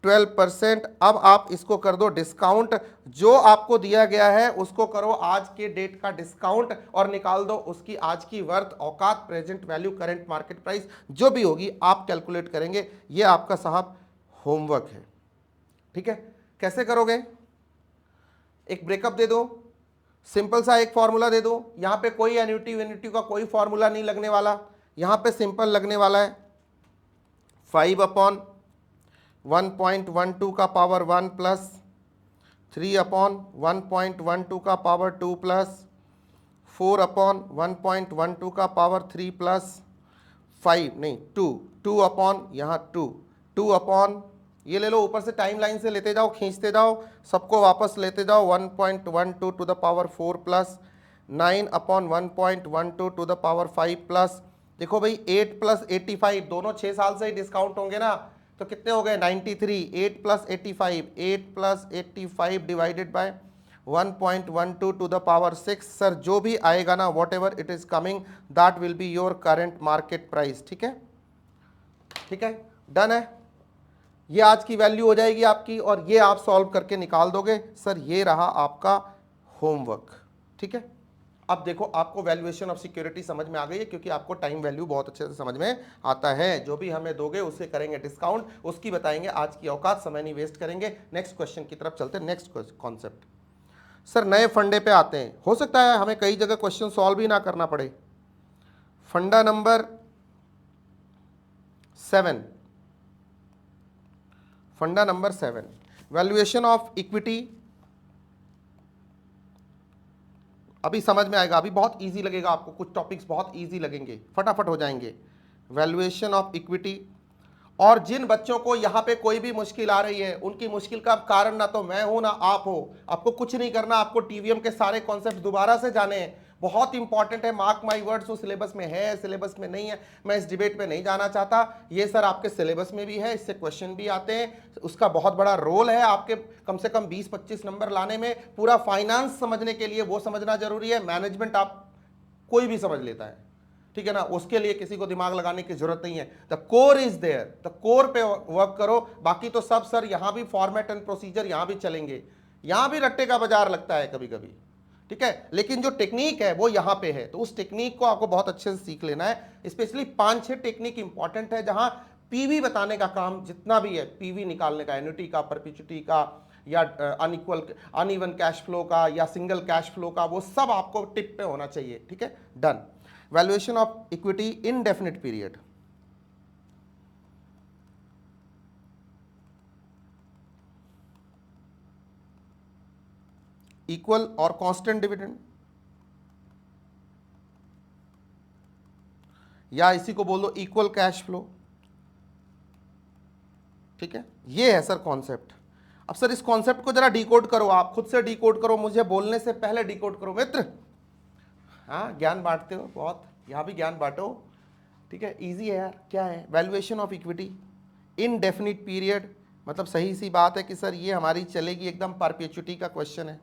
12%, अब आप इसको कर दो डिस्काउंट, जो आपको दिया गया है उसको करो आज के डेट का डिस्काउंट और निकाल दो उसकी आज की वर्थ, औकात, present value, current market price जो भी होगी आप कैलकुलेट करेंगे। ये आपका साहब होमवर्क है। ठीक है, कैसे करोगे, एक ब्रेकअप दे दो, सिंपल सा एक फॉर्मूला दे दो। यहां पे कोई एन्युटी वेन्युटी का कोई फॉर्मूला नहीं लगने वाला, यहां पे सिंपल लगने वाला है 5/1.12 का पावर 1 प्लस 3/1.12 का पावर 2 प्लस 4/1.12 का पावर 3 प्लस 5 नहीं 2 अपॉन यहाँ 2 अपॉन ये ले लो, ऊपर से टाइम लाइन से लेते जाओ, खींचते जाओ, सबको वापस लेते जाओ 1.12 to the power 4 plus 9/1.12 to the power 5 plus, देखो भाई 8 प्लस 85 दोनों 6 साल से ही डिस्काउंट होंगे ना, तो कितने हो गए 93। 8 plus 85, 8 plus 85 divided by 1.12 to the power 6। Sir जो भी आएगा ना whatever it is coming that will be your current market price. ठीक है, ठीक है, डन है। ये आज की वैल्यू हो जाएगी आपकी और ये आप सॉल्व करके निकाल दोगे। सर ये रहा आपका होमवर्क। ठीक है, अब देखो आपको वैल्यूएशन ऑफ सिक्योरिटी समझ में आ गई है, क्योंकि आपको टाइम वैल्यू बहुत अच्छे से समझ में आता है। जो भी हमें दोगे उससे करेंगे डिस्काउंट, उसकी बताएंगे। आज की औकात, समय नहीं वेस्ट करेंगे। नेक्स्ट क्वेश्चन की तरफ चलते हैं। नेक्स्ट कॉन्सेप्ट, सर नए फंडे पे आते हैं। हो सकता है हमें कई जगह क्वेश्चन सॉल्व ही ना करना पड़े। फंडा नंबर 7, फंडा नंबर 7, वैल्यूएशन ऑफ इक्विटी। अभी समझ में आएगा, अभी बहुत इजी लगेगा आपको, कुछ टॉपिक्स बहुत इजी लगेंगे, फटाफट हो जाएंगे। वैल्यूएशन ऑफ इक्विटी, और जिन बच्चों को यहाँ पे कोई भी मुश्किल आ रही है, उनकी मुश्किल का कारण ना तो मैं हूं ना आप हो। आपको कुछ नहीं करना, आपको टीवीएम के सारे कॉन्सेप्ट दोबारा से जाने हैं। बहुत इंपॉर्टेंट है, मार्क माई वर्ड्स। वो सिलेबस में है, सिलेबस में नहीं है, मैं इस डिबेट में नहीं जाना चाहता। ये सर आपके सिलेबस में भी है, इससे क्वेश्चन भी आते हैं, उसका बहुत बड़ा रोल है आपके कम से कम 20-25 नंबर लाने में। पूरा फाइनेंस समझने के लिए वो समझना जरूरी है। मैनेजमेंट आप कोई भी समझ लेता है, ठीक है ना, उसके लिए किसी को दिमाग लगाने की जरूरत नहीं है। The core is there, the core पे वर्क करो। बाकी तो सब सर यहां भी फॉर्मेट एंड प्रोसीजर यहां भी चलेंगे, यहां भी रट्टे का बाजार लगता है कभी कभी, ठीक है, लेकिन जो टेक्निक है वो यहां पे है। तो उस टेक्निक को आपको बहुत अच्छे से सीख लेना है। स्पेशली 5-6 टेक्निक इंपॉर्टेंट है, जहां पीवी बताने का काम जितना भी है, पीवी निकालने का, एन्युटी का, परपेचुटी का, या अनइक्वल अनइवन कैश फ्लो का, या सिंगल कैश फ्लो का, वो सब आपको टिप पे होना चाहिए। ठीक है, done. Valuation of equity indefinite period, equal और कांस्टेंट डिविडेंड, या इसी को बोल दो इक्वल कैश फ्लो। ठीक है, ये है सर कॉन्सेप्ट। अब सर इस कॉन्सेप्ट को जरा डिकोड करो, आप खुद से डिकोड करो, मुझे बोलने से पहले डिकोड करो मित्र। हाँ, ज्ञान बांटते हो बहुत, यहाँ भी ज्ञान बांटो। ठीक है, इजी है यार। क्या है valuation of equity indefinite period? मतलब सही सी बात है कि सर ये हमारी चलेगी एकदम परपेचुटी का क्वेश्चन है।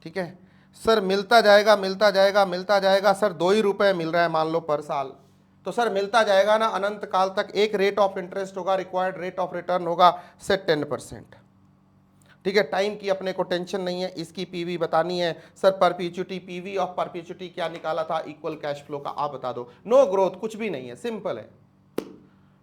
ठीक है सर, मिलता जाएगा मिलता जाएगा मिलता जाएगा। सर 2 ही रुपए मिल रहा है मान लो पर साल, तो सर मिलता जाएगा ना अनंत काल तक। एक रेट ऑफ इंटरेस्ट होगा, रिक्वायर्ड रेट ऑफ रिटर्न होगा से 10%। ठीक है, टाइम की अपने को टेंशन नहीं है, इसकी पीवी बतानी है। Sir perpetuity, PV of perpetuity क्या निकाला था? इक्वल कैश फ्लो का। आप बता दो। नो ग्रोथ, कुछ भी नहीं है, सिंपल है।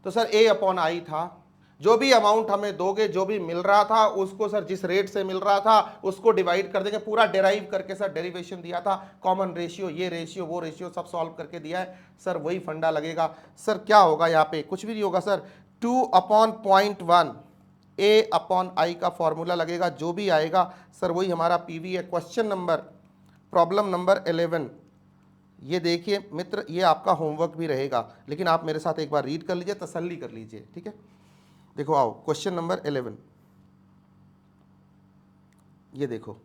तो सर A/I था। जो भी अमाउंट हमें दोगे, जो भी मिल रहा था उसको सर जिस रेट से मिल रहा था उसको डिवाइड कर देंगे। पूरा डेराइव करके सर डेरिवेशन दिया था, कॉमन रेशियो, ये रेशियो वो रेशियो सब सॉल्व करके दिया है सर। वही फंडा लगेगा। सर क्या होगा यहाँ पे? कुछ भी नहीं होगा सर। 2/0.1 A/I का फॉर्मूला लगेगा। जो भी आएगा सर वही हमारा पीवी है। क्वेश्चन नंबर, प्रॉब्लम नंबर 11, ये देखिए मित्र, ये आपका होमवर्क भी रहेगा, लेकिन आप मेरे साथ एक बार रीड कर लीजिए, तसल्ली कर लीजिए। ठीक है, देखो आओ क्वेश्चन नंबर 11, ये देखो।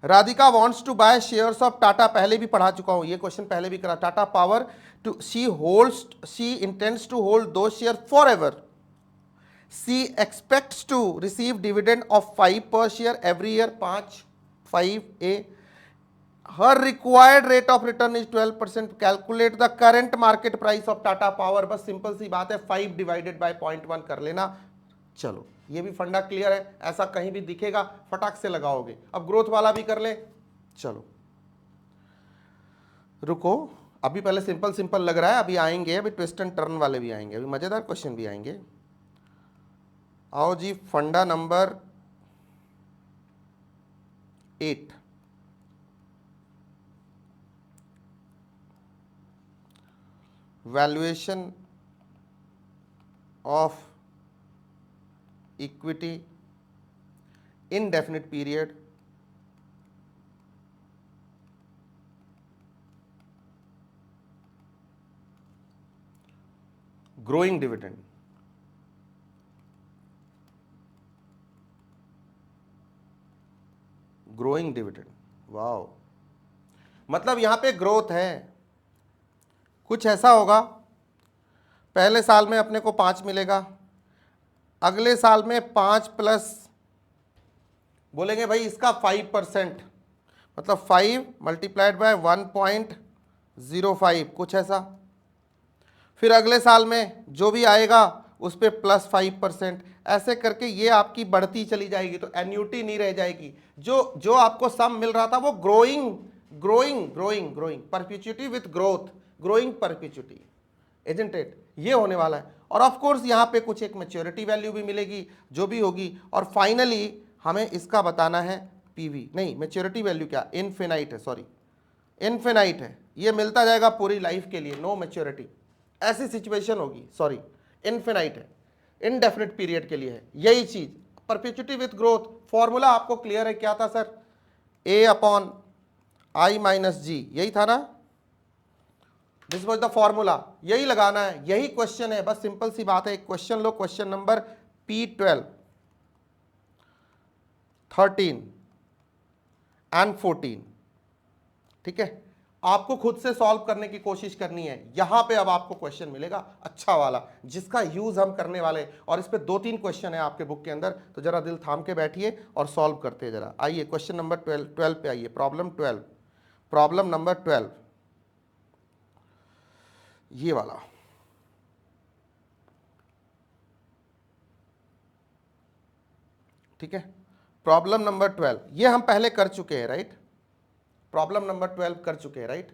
Radhika wants to buy shares of Tata, पहले भी पढ़ा चुका हूं ये क्वेश्चन, पहले भी करा। Tata Power two she intends to hold दो share forever. She expects to receive dividend of 5 per share every year, 5A। her required rate of return is 12%. calculate the current market price of Tata Power। बस simple सी बात है, 5 divided bye 0.1 कर लेना। चलो ये भी फंडा क्लियर है, ऐसा कहीं भी दिखेगा फटाक से लगाओगे। अब ग्रोथ वाला भी कर ले। चलो रुको, अभी पहले सिंपल सिंपल लग रहा है, अभी आएंगे, अभी ट्विस्ट एंड टर्न वाले भी आएंगे, अभी मजेदार क्वेश्चन भी आएंगे। आओ जी, फंडा number 8, valuation of equity indefinite period growing dividend. Growing dividend, wow, मतलब यहां पे ग्रोथ है। कुछ ऐसा होगा, पहले साल में अपने को 5 मिलेगा, अगले साल में 5 प्लस बोलेंगे भाई इसका 5%, मतलब 5 मल्टीप्लाइड बाय 1.05, कुछ ऐसा। फिर अगले साल में जो भी आएगा उस पर प्लस 5%, ऐसे करके ये आपकी बढ़ती चली जाएगी, तो एन्यूटी नहीं रह जाएगी। जो आपको सम मिल रहा था वो growing growing growing growing perpetuity with growth, growing perpetuity, isn't it, ये होने वाला है। और ऑफ कोर्स यहाँ पे कुछ एक मैच्योरिटी वैल्यू भी मिलेगी जो भी होगी, और फाइनली हमें इसका बताना है पीवी, नहीं मैच्योरिटी वैल्यू क्या, इनफिनाइट है, सॉरी इनफिनाइट है, ये मिलता जाएगा पूरी लाइफ के लिए, नो मैच्योरिटी, ऐसी सिचुएशन होगी, सॉरी इनफिनाइट है, इनडेफिनिट पीरियड के लिए है, यही चीज परपेचुइटी विथ ग्रोथ। फॉर्मूला आपको क्लियर है क्या था sir, A upon I minus G, यही था ना, दिस वॉज द फॉर्मूला, यही लगाना है, यही क्वेश्चन है, बस सिंपल सी बात है। एक question low, question number P12, 13 and 14, ठीक है, आपको खुद से सॉल्व करने की कोशिश करनी है। यहां पे अब आपको क्वेश्चन मिलेगा अच्छा वाला, जिसका यूज हम करने वाले, और इस पे 2-3 क्वेश्चन है आपके बुक के अंदर, तो जरा दिल थाम के बैठिए और सॉल्व करते हैं जरा। आइए क्वेश्चन नंबर 12 पे आइए, प्रॉब्लम 12, प्रॉब्लम नंबर 12, ये वाला, ठीक है, प्रॉब्लम नंबर 12, ये हम पहले कर चुके हैं, राइट, प्रॉब्लम नंबर 12 कर चुके हैं, राइट।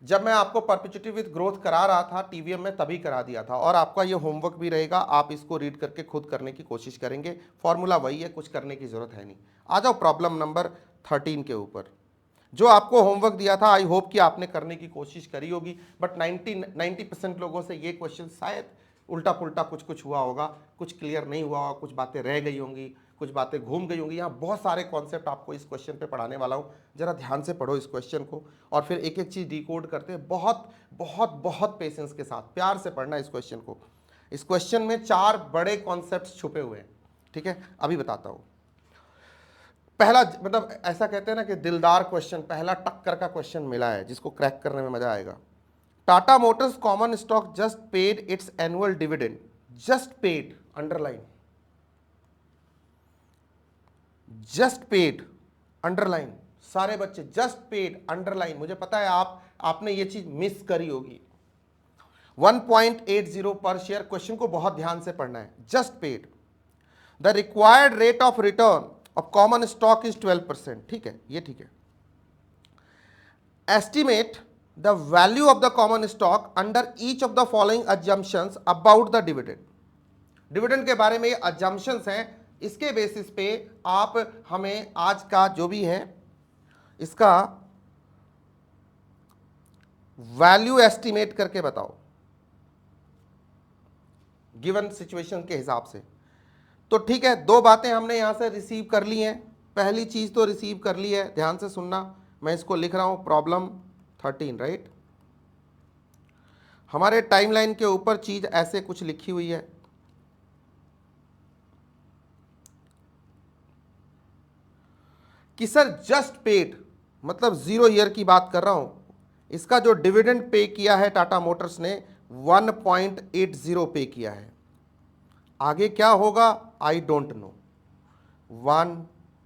जब मैं आपको परपेचुइटी विथ ग्रोथ करा रहा था टीवीएम में, तभी करा दिया था, और आपका ये होमवर्क भी रहेगा, आप इसको रीड करके खुद करने की कोशिश करेंगे, फॉर्मूला वही है, कुछ करने की जरूरत है नहीं। आ जाओ प्रॉब्लम नंबर 13 के ऊपर, जो आपको होमवर्क दिया था, आई होप कि आपने करने की कोशिश करी होगी, बट 90% लोगों से ये क्वेश्चन शायद उल्टा पुल्टा कुछ हुआ होगा, कुछ क्लियर नहीं हुआ होगा, कुछ बातें रह गई होंगी, कुछ बातें घूम गई होंगी। यहाँ बहुत सारे कॉन्सेप्ट आपको इस क्वेश्चन पे पढ़ाने वाला हूँ, जरा ध्यान से पढ़ो इस क्वेश्चन को, और फिर एक एक चीज़ डिकोड करते हैं, बहुत बहुत बहुत पेशेंस के साथ, प्यार से पढ़ना इस क्वेश्चन को। इस क्वेश्चन में 4 बड़े कॉन्सेप्ट छुपे हुए हैं, ठीक है, अभी बताता हूँ। पहला, मतलब ऐसा कहते हैं ना कि दिलदार क्वेश्चन, पहला टक्कर का क्वेश्चन मिला है जिसको क्रैक करने में मजा आएगा। Tata Motors common stock just paid it's annual dividend, just paid, underline, just paid, underline, सारे बच्चे जस्ट पेड, अंडरलाइन। मुझे पता है आपने ये चीज मिस करी होगी। 1.80 पर शेयर, क्वेश्चन को बहुत ध्यान से पढ़ना है। Just paid, the required rate of return of common stock is 12%, ठीक है, ये ठीक है। Estimate the value of the common stock under each of the following assumptions about the dividend. Dividend के बारे में ये अजम्पशंस हैं, इसके बेसिस पे आप हमें आज का जो भी है इसका वैल्यू एस्टिमेट करके बताओ, गिवन सिचुएशन के हिसाब से। तो ठीक है, 2 बातें हमने यहां से रिसीव कर ली हैं। पहली चीज तो रिसीव कर ली है, ध्यान से सुनना, मैं इसको लिख रहा हूं प्रॉब्लम 13, राइट। हमारे टाइमलाइन के ऊपर चीज ऐसे कुछ लिखी हुई है, कि सर जस्ट पेड, मतलब 0 ईयर की बात कर रहा हूं, इसका जो डिविडेंड पे किया है टाटा मोटर्स ने 1.80 पे किया है। आगे क्या होगा I don't know, 1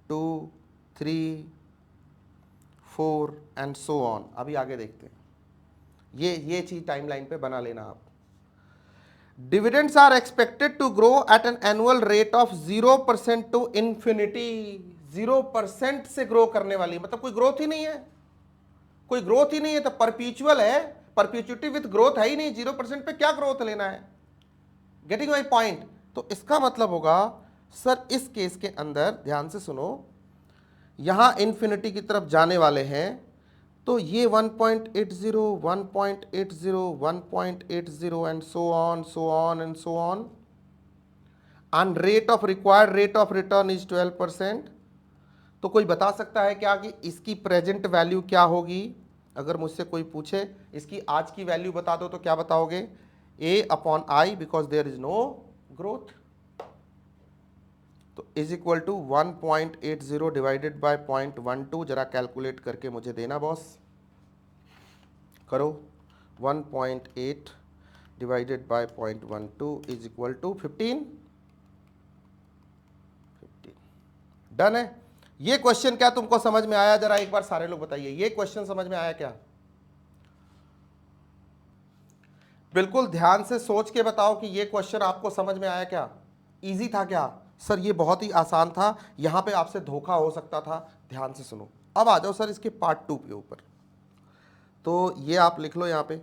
2 3 4 and so on, अभी आगे देखते हैं। ये चीज टाइमलाइन पे बना लेना आप। Dividends are expected to grow at an annual rate of 0% to infinity. 0% से ग्रो करने वाली, मतलब कोई ग्रोथ ही नहीं है, कोई ग्रोथ ही नहीं है, तो परपेचुअल है, परपेचुइटी विथ ग्रोथ है ही नहीं, 0% पे क्या ग्रोथ लेना है। Getting my point. तो इसका मतलब होगा सर इस केस के अंदर ध्यान से सुनो, यहां इन्फिनिटी की तरफ जाने वाले हैं, तो ये 1.80 1.80 1.80 and so on so on and so on, and required rate of return is 12%। तो कोई बता सकता है क्या कि इसकी प्रेजेंट वैल्यू क्या होगी? अगर मुझसे कोई पूछे इसकी आज की वैल्यू बता दो तो क्या बताओगे? A/I because there is no growth, तो is equal to 1.80 divided by 0.12। जरा कैलकुलेट करके मुझे देना बॉस, करो। 1.8 divided by 0.12 is equal to 15। Done है। ये क्वेश्चन क्या तुमको समझ में आया? जरा एक बार सारे लोग बताइए, ये क्वेश्चन समझ में आया क्या? बिल्कुल ध्यान से सोच के बताओ कि ये क्वेश्चन आपको समझ में आया क्या? इजी था क्या? सर ये बहुत ही आसान था, यहां पे आपसे धोखा हो सकता था। ध्यान से सुनो, अब आ जाओ सर इसके पार्ट 2 के ऊपर। तो ये आप लिख लो यहां पे,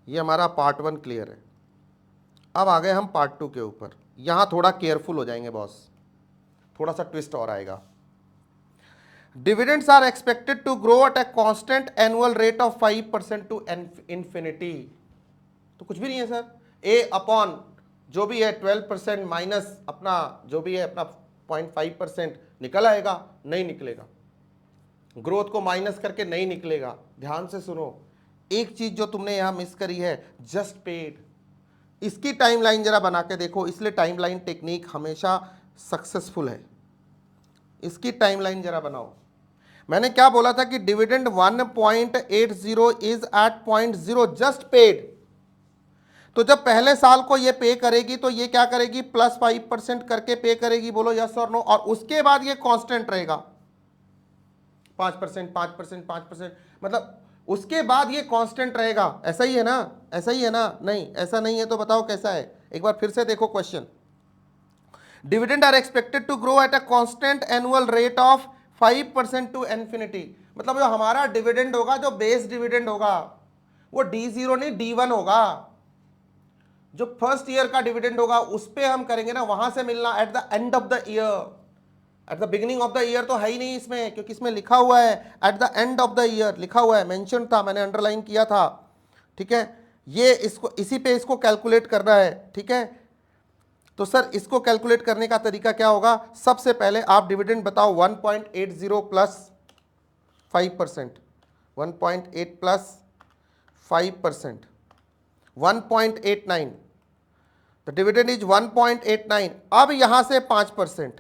ये हमारा पार्ट 1 क्लियर है। अब आ गए हम पार्ट 2 के ऊपर। यहां थोड़ा केयरफुल हो जाएंगे बॉस, थोड़ा सा ट्विस्ट और आएगा। Dividends are expected to grow at a constant annual rate of 5% to infinity. तो कुछ भी नहीं है सर, ए अपॉन जो भी है 12% माइनस अपना जो भी है अपना 0.5% निकल आएगा, नहीं निकलेगा। ग्रोथ को माइनस करके नहीं निकलेगा। ध्यान से सुनो, एक चीज जो तुमने यहां मिस करी है, जस्ट पेड। इसकी टाइमलाइन जरा बना के देखो, इसलिए टाइमलाइन टेक्निक हमेशा सक्सेसफुल है। इसकी टाइमलाइन जरा बनाओ। मैंने क्या बोला था कि dividend 1.80 is at 0.0 just paid. तो जब पहले साल को ये पे करेगी तो ये क्या करेगी? प्लस 5% करके पे करेगी। बोलो यस और नो। और उसके बाद ये कांस्टेंट रहेगा 5%, 5%, 5%, मतलब उसके बाद ये कांस्टेंट रहेगा। ऐसा ही है ना? ऐसा ही है ना? नहीं ऐसा नहीं है तो बताओ कैसा है? एक बार फिर से देखो question. Dividend are expected to grow at a constant annual rate of 5% to infinity. मतलब जो हमारा डिविडेंड होगा, जो बेस डिविडेंड होगा, वो D0 नहीं D1 होगा। जो फर्स्ट ईयर का डिविडेंड होगा उस पे हम करेंगे ना, वहां से मिलना eight the end of the year. At the beginning of the year तो है ही नहीं इसमें, क्योंकि इसमें लिखा हुआ है at the end of the year, लिखा हुआ है, मेंशन था, मैंने अंडरलाइन किया था। ठीक है, ये इसको इसी पे इसको कैलकुलेट करना है। ठीक है, तो सर इसको कैलकुलेट करने का तरीका क्या होगा? सबसे पहले आप डिविडेंड बताओ 1.80 plus 5%, 1.8 plus 5%, 1.89। The dividend is 1.89। अब यहां से 5%,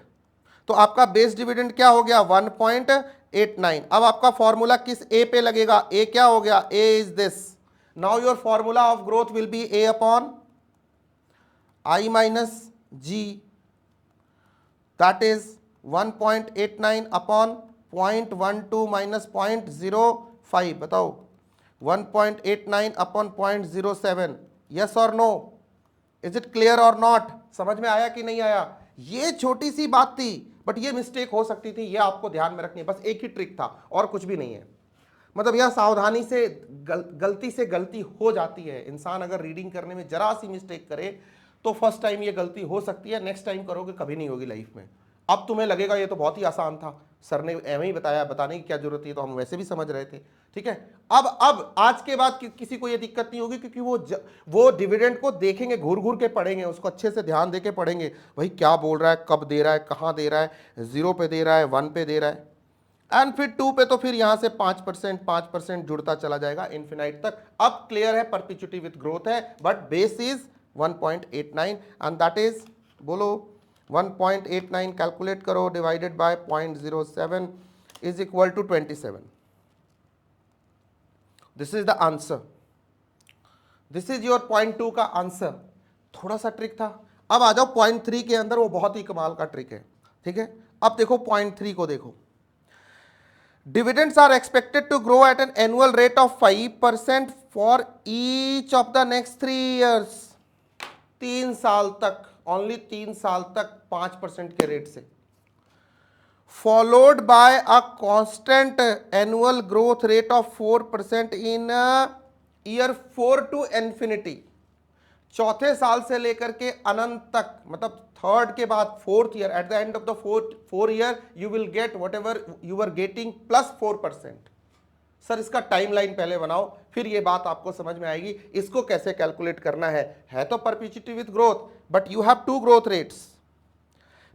तो आपका बेस डिविडेंड क्या हो गया? 1.89। अब आपका फॉर्मूला किस ए पे लगेगा? ए क्या हो गया? A is this. Now your formula of growth will be A upon I minus G, that is 1.89 upon 0.12 minus 0.05। बताओ 1.89 upon 0.07। yes or no? is it clear or not? समझ में आया कि नहीं आया? ये छोटी सी बात थी, बट ये मिस्टेक हो सकती थी, ये आपको ध्यान में रखनी है। बस एक ही ट्रिक था और कुछ भी नहीं है। मतलब यह सावधानी से गलती से गलती हो जाती है। इंसान अगर रीडिंग करने में जरा सी मिस्टेक करे तो फर्स्ट टाइम ये गलती हो सकती है, नेक्स्ट टाइम करोगे कभी नहीं होगी लाइफ में। अब तुम्हें लगेगा ये तो बहुत ही आसान था, सर ने एवं ही बताया, बताने की क्या जरूरत है, तो हम वैसे भी समझ रहे थे। ठीक है, अब आज के बाद किसी को ये दिक्कत नहीं होगी, क्योंकि वो डिविडेंड को देखेंगे, घूर घूर के पढ़ेंगे, उसको अच्छे से ध्यान देके पढ़ेंगे, भाई क्या बोल रहा है, कब दे रहा है, कहाँ दे रहा है, 0 पे दे रहा है, 1 पे दे रहा है, एंड फिर 2 पे, तो फिर यहां से 5% जुड़ता चला जाएगा इन्फिनाइट तक। अब क्लियर है, परपेचुइटी विथ ग्रोथ है, but base is 1.89 and that is, बोलो 1.89 कैलकुलेट करो, divided by 0.07 is equal to 27। This is the answer, this is your point 2 का आंसर। थोड़ा सा ट्रिक था। अब आ जाओ पॉइंट 3 के अंदर, वो बहुत ही कमाल का ट्रिक है। ठीक है, अब देखो पॉइंट 3 को देखो। Dividends are expected to grow at an annual rate of 5% for each of the next 3 years। 3 साल तक, ओनली 3 साल तक 5% के रेट से, followed by a constant annual growth rate of 4% in year 4 to infinity. चौथे साल से लेकर के अनंत तक, मतलब थर्ड के बाद fourth year, at the end of the four year you will get whatever you are getting plus 4%। सर इसका टाइमलाइन पहले बनाओ, फिर ये बात आपको समझ में आएगी इसको कैसे कैलकुलेट करना है तो perpetuity with growth, but you have to growth rates,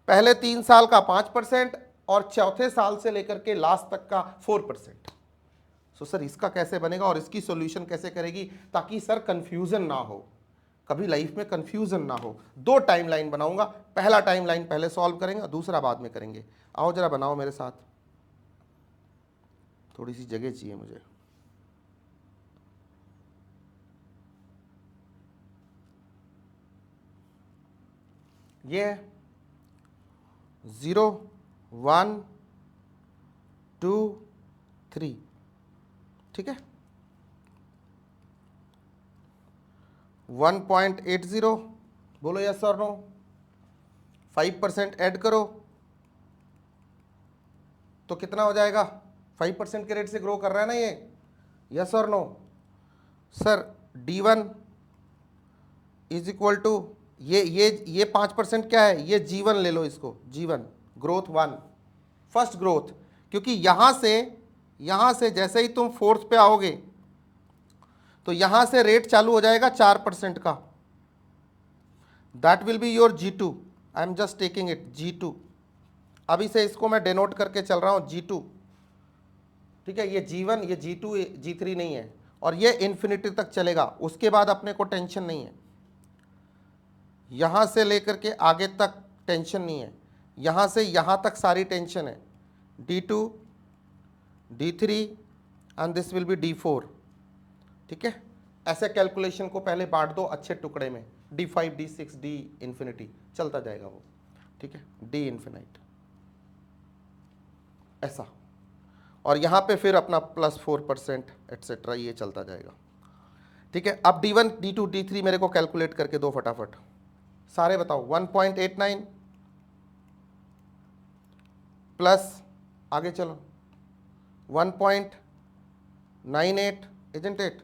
पहले 3 साल का 5% और चौथे साल से लेकर के लास्ट तक का 4%। सो सर इसका कैसे बनेगा और इसकी सॉल्यूशन कैसे करेगी, ताकि सर कंफ्यूजन ना हो, कभी लाइफ में कंफ्यूजन ना हो। 2 टाइमलाइन बनाऊंगा, पहला टाइमलाइन पहले सॉल्व करेंगे, दूसरा बाद में करेंगे। आओ जरा बनाओ मेरे साथ, थोड़ी सी जगह चाहिए मुझे। ये है 0 1 2 3, ठीक है। 1.80, बोलो यस और नो। 5% ऐड करो तो कितना हो जाएगा, 5% के रेट से ग्रो कर रहा है ना ये, यस और no. Sir D1 is equal to ये 5% क्या है, ये G1 ले लो, इसको G1 ग्रोथ 1 फर्स्ट ग्रोथ, क्योंकि यहां से जैसे ही तुम फोर्थ पे आओगे तो यहां से रेट चालू हो जाएगा 4% का, that will be your G2। I am just taking it G2, अभी से इसको मैं डिनोट करके चल रहा हूं G2, ठीक है। ये G1, ये G2, G3 नहीं है, और ये इन्फिनिटी तक चलेगा, उसके बाद अपने को टेंशन नहीं है, यहां से लेकर के आगे तक टेंशन नहीं है, यहां से यहां तक सारी टेंशन है। D2 D3 and this will be D4, ठीक है। ऐसे कैलकुलेशन को पहले बांट दो अच्छे टुकड़े में, D5 D6 D इन्फिनिटी चलता जाएगा वो, ठीक है, D इन्फिनाइट ऐसा, और यहां पे फिर अपना प्लस 4% एटसेट्रा, ये चलता जाएगा, ठीक है। अब D1 D2 D3 मेरे को कैलकुलेट करके दो फटाफट, सारे बताओ। 1.89 प्लस, आगे चलो, 1.98 isn't it,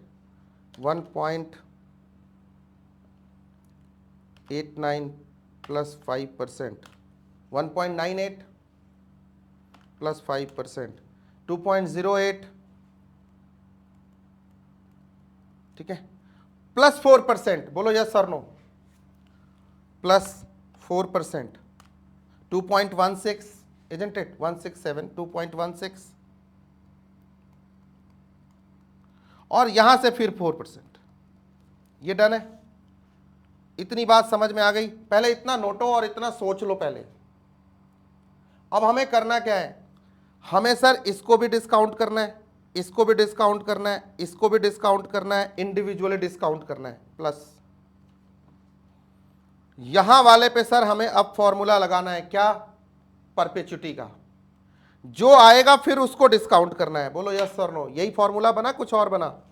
1.89 plus 5%, 1.98 plus 5%, 2.08, ठीक है, प्लस 4%, बोलो yes sir no, plus 4%, 2.16 isn't it, 167, 2.16, और यहां से फिर 4%, ये डन है। इतनी बात समझ में आ गई, पहले इतना नोटो और इतना सोच लो पहले। अब हमें करना क्या है, हमें सर इसको भी डिस्काउंट करना है, इसको भी डिस्काउंट करना है, इसको भी डिस्काउंट करना है, इंडिविजुअली डिस्काउंट करना है, प्लस यहां वाले पे सर हमें अब फॉर्मूला लगाना है, क्या, परपेचुटी का, जो आएगा फिर उसको डिस्काउंट करना है। बोलो यस सर नो, यही फॉर्मूला बना, कुछ और बना?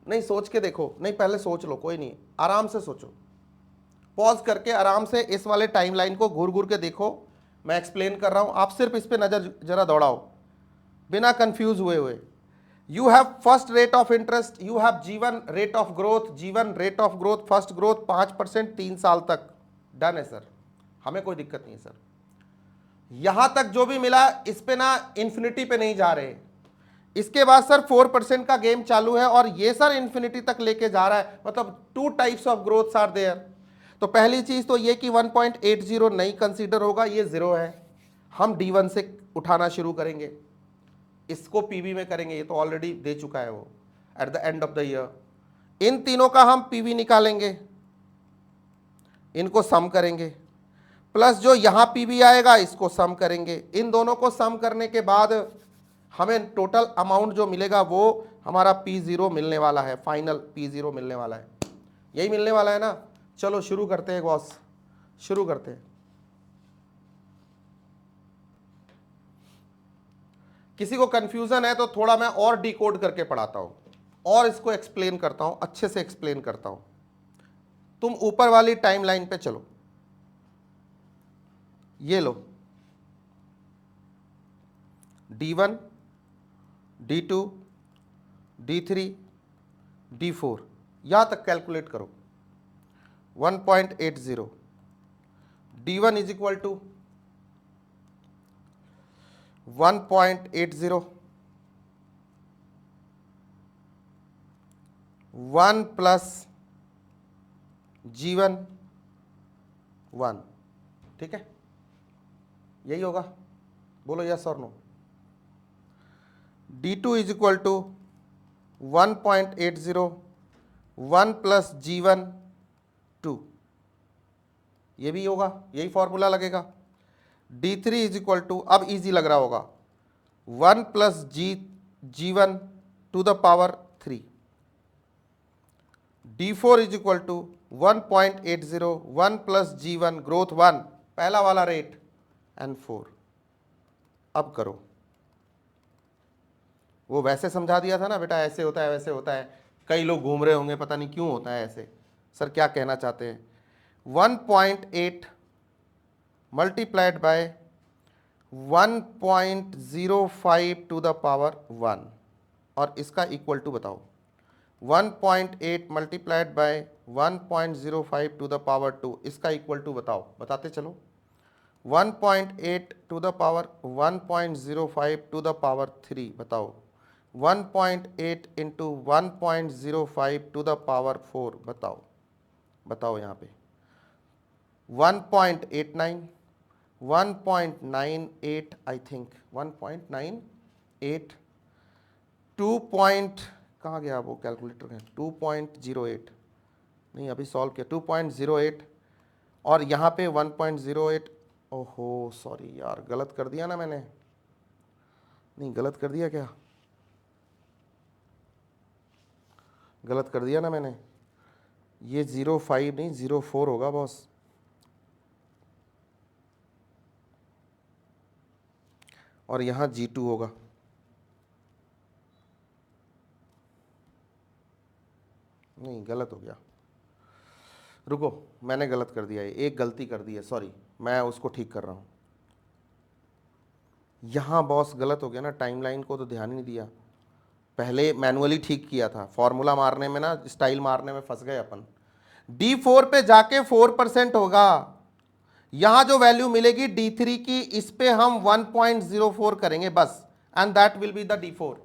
नहीं, सोच के देखो, नहीं पहले सोच लो, कोई नहीं, आराम से सोचो, पॉज करके आराम से इस वाले टाइमलाइन को घूर घूर के देखो, मैं एक्सप्लेन कर रहा हूं, आप सिर्फ इस पे नजर जरा दौड़ाओ बिना कंफ्यूज हुए। You have first rate of interest, you have G1 rate of growth, G1 rate of growth, first growth 5% 3 साल तक, डन है सर, हमें कोई दिक्कत नहीं है सर। यहां तक जो भी मिला इस पे ना इंफिनिटी पे नहीं जा रहे, इसके बाद सर 4% का गेम चालू है, और ये सर इंफिनिटी तक लेके जा रहा है, मतलब 2 types of growth are there. तो पहली चीज तो ये कि 1.80 नहीं कंसीडर होगा, ये 0 है, हम D1 से उठाना शुरू करेंगे, इसको पीवी में करेंगे, ये तो ऑलरेडी दे चुका है वो at the end of the year. इन तीनों का हम पीवी निकालेंगे, इनको सम करेंगे, प्लस जो यहां पीवी आएगा इसको सम करेंगे, इन दोनों को सम करने के बाद हमें टोटल अमाउंट जो मिलेगा वो हमारा P0 मिलने वाला है, फाइनल P0 मिलने वाला है, यही मिलने वाला है ना। चलो शुरू करते हैं बॉस, शुरू करते हैं। किसी को कंफ्यूजन है तो थोड़ा मैं और डिकोड करके पढ़ाता हूं, और इसको एक्सप्लेन करता हूं, अच्छे से एक्सप्लेन करता हूं। तुम ऊपर वाली टाइमलाइन पे चलो, ये लो, D1 D2 D3 D4, यहां तक कैलकुलेट करो 1.80 D1 is equal to 1.80 1 plus G1 1, ठीक है, यही होगा, बोलो यस और no. D2 is equal to 1.80 1 plus G1 2, ये भी होगा, यही फॉर्मूला लगेगा। D3 इज इक्वल टू, अब इजी लग रहा होगा, 1 plus G1 to the power 3। D4 is equal to 1.80 1 plus G1 growth 1, पहला वाला रेट, एंड 4। अब करो, वो वैसे समझा दिया था ना बेटा, ऐसे होता है वैसे होता है, कई लोग घूम रहे होंगे पता नहीं क्यों होता है ऐसे, सर क्या कहना चाहते हैं। 1.8 multiplied by 1.05 to the power 1, और इसका इक्वल टू बताओ। 1.8 multiplied by 1.05 to the power 2, इसका इक्वल टू बताओ, बताते चलो। 1.8 to the power 1.05 to the power 3, बताओ। 1.8 इंटू 1.05 टू द पावर 4, बताओ, बताओ यहाँ पे। 1.89 1.98 आई थिंक 1.98 2 कहाँ गया वो कैलकुलेटर है, 2.08 नहीं अभी सॉल्व किया, 2.08 और यहाँ पे 1.08। ओहो सॉरी यार, गलत कर दिया ना मैंने, नहीं गलत कर दिया क्या, गलत कर दिया ना मैंने, ये 0.5 नहीं 0.4 होगा बॉस। और यहाँ G2 होगा, नहीं गलत हो गया, रुको मैंने गलत कर दिया है, एक गलती कर दी है, सॉरी मैं उसको ठीक कर रहा हूँ। यहाँ बॉस गलत हो गया ना, टाइमलाइन को तो ध्यान ही नहीं दिया, पहले मैनुअली ठीक किया था, फॉर्मूला मारने में ना स्टाइल मारने में फंस गए अपन। D4 पे जाके 4% होगा, यहां जो वैल्यू मिलेगी D3 की, इस पे हम 1.04 करेंगे बस, and that will be the D4।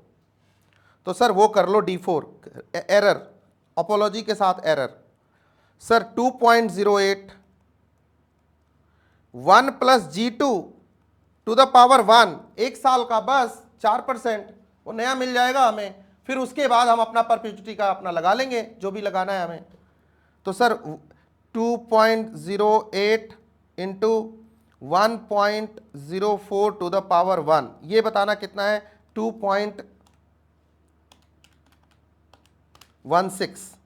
तो सर वो कर लो D4, एरर, अपोलॉजी के साथ error. Sir 2.08 1 plus G2 to the power 1, एक साल का बस 4%, वो नया मिल जाएगा हमें, फिर उसके बाद हम अपना परपेचुटी का अपना लगा लेंगे जो भी लगाना है हमें। तो sir 2.08 into 1.04 to the power 1, ये बताना कितना है, 2.16।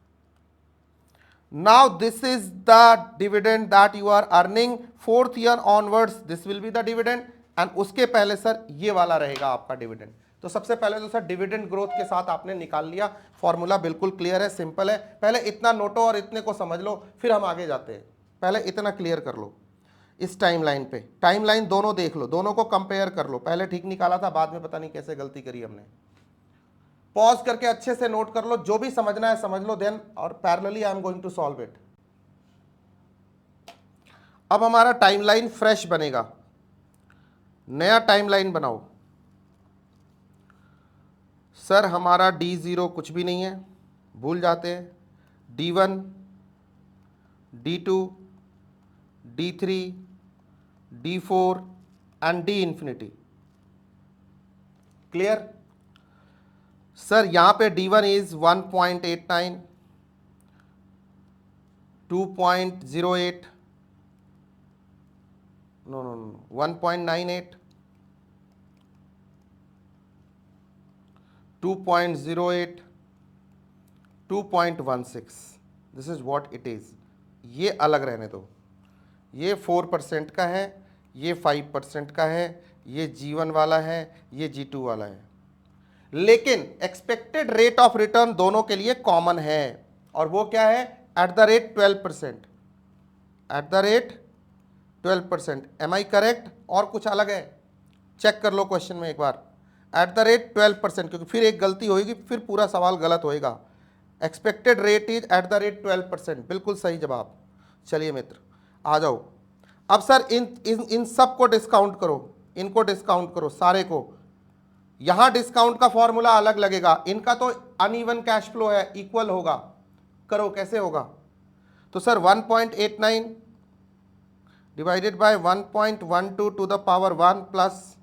Now this is the dividend that you are earning, 4th year onwards this will be the dividend, and उसके पहले सर ये वाला रहेगा आपका डिविडेंड। तो सबसे पहले तो सर डिविडेंड ग्रोथ के साथ आपने निकाल लिया, फॉर्मूला बिल्कुल क्लियर है, सिंपल है। पहले इतना नोटो और इतने को समझ लो, फिर हम आगे जाते हैं। पहले इतना क्लियर कर लो, इस टाइमलाइन पे, टाइमलाइन दोनों देख लो, दोनों को कंपेयर कर लो। पहले ठीक निकाला था, बाद में पता नहीं कैसे गलती करी हमने। पॉज करके अच्छे से नोट कर लो, जो भी समझना है समझ लो, देन और parallelly I am going to solve it. अब हमारा टाइमलाइन फ्रेश बनेगा, नया टाइमलाइन बनाओ। सर हमारा D0 कुछ भी नहीं है, भूल जाते हैं, D1 D2 D3 D4 and D infinity. Clear? Sir यहां पे D1 is 1.89 2.08 no 1.98 2.08 2.16, this is what it is. ये अलग रहने दो, ये 4% का है, ये 5% का है, ये G1 वाला है, ये G2 वाला है, लेकिन एक्सपेक्टेड रेट ऑफ रिटर्न दोनों के लिए कॉमन है, और वो क्या है, at the rate 12%, at the rate 12%। Am I correct? और कुछ अलग है? चेक कर लो क्वेश्चन में एक बार, एट द रेट 12%, क्योंकि फिर एक गलती होगी, फिर पूरा सवाल गलत होएगा। Expected rate is eight the rate 12%, बिल्कुल सही जवाब। चलिए मित्र आ जाओ। अब सर इन सब को डिस्काउंट करो, इनको डिस्काउंट करो सारे को। यहां डिस्काउंट का फॉर्मूला अलग लगेगा, इनका तो अनइवन कैश फ्लो है, इक्वल होगा। करो, कैसे होगा? तो sir 1.89 divided by 1.12 to the power 1 plus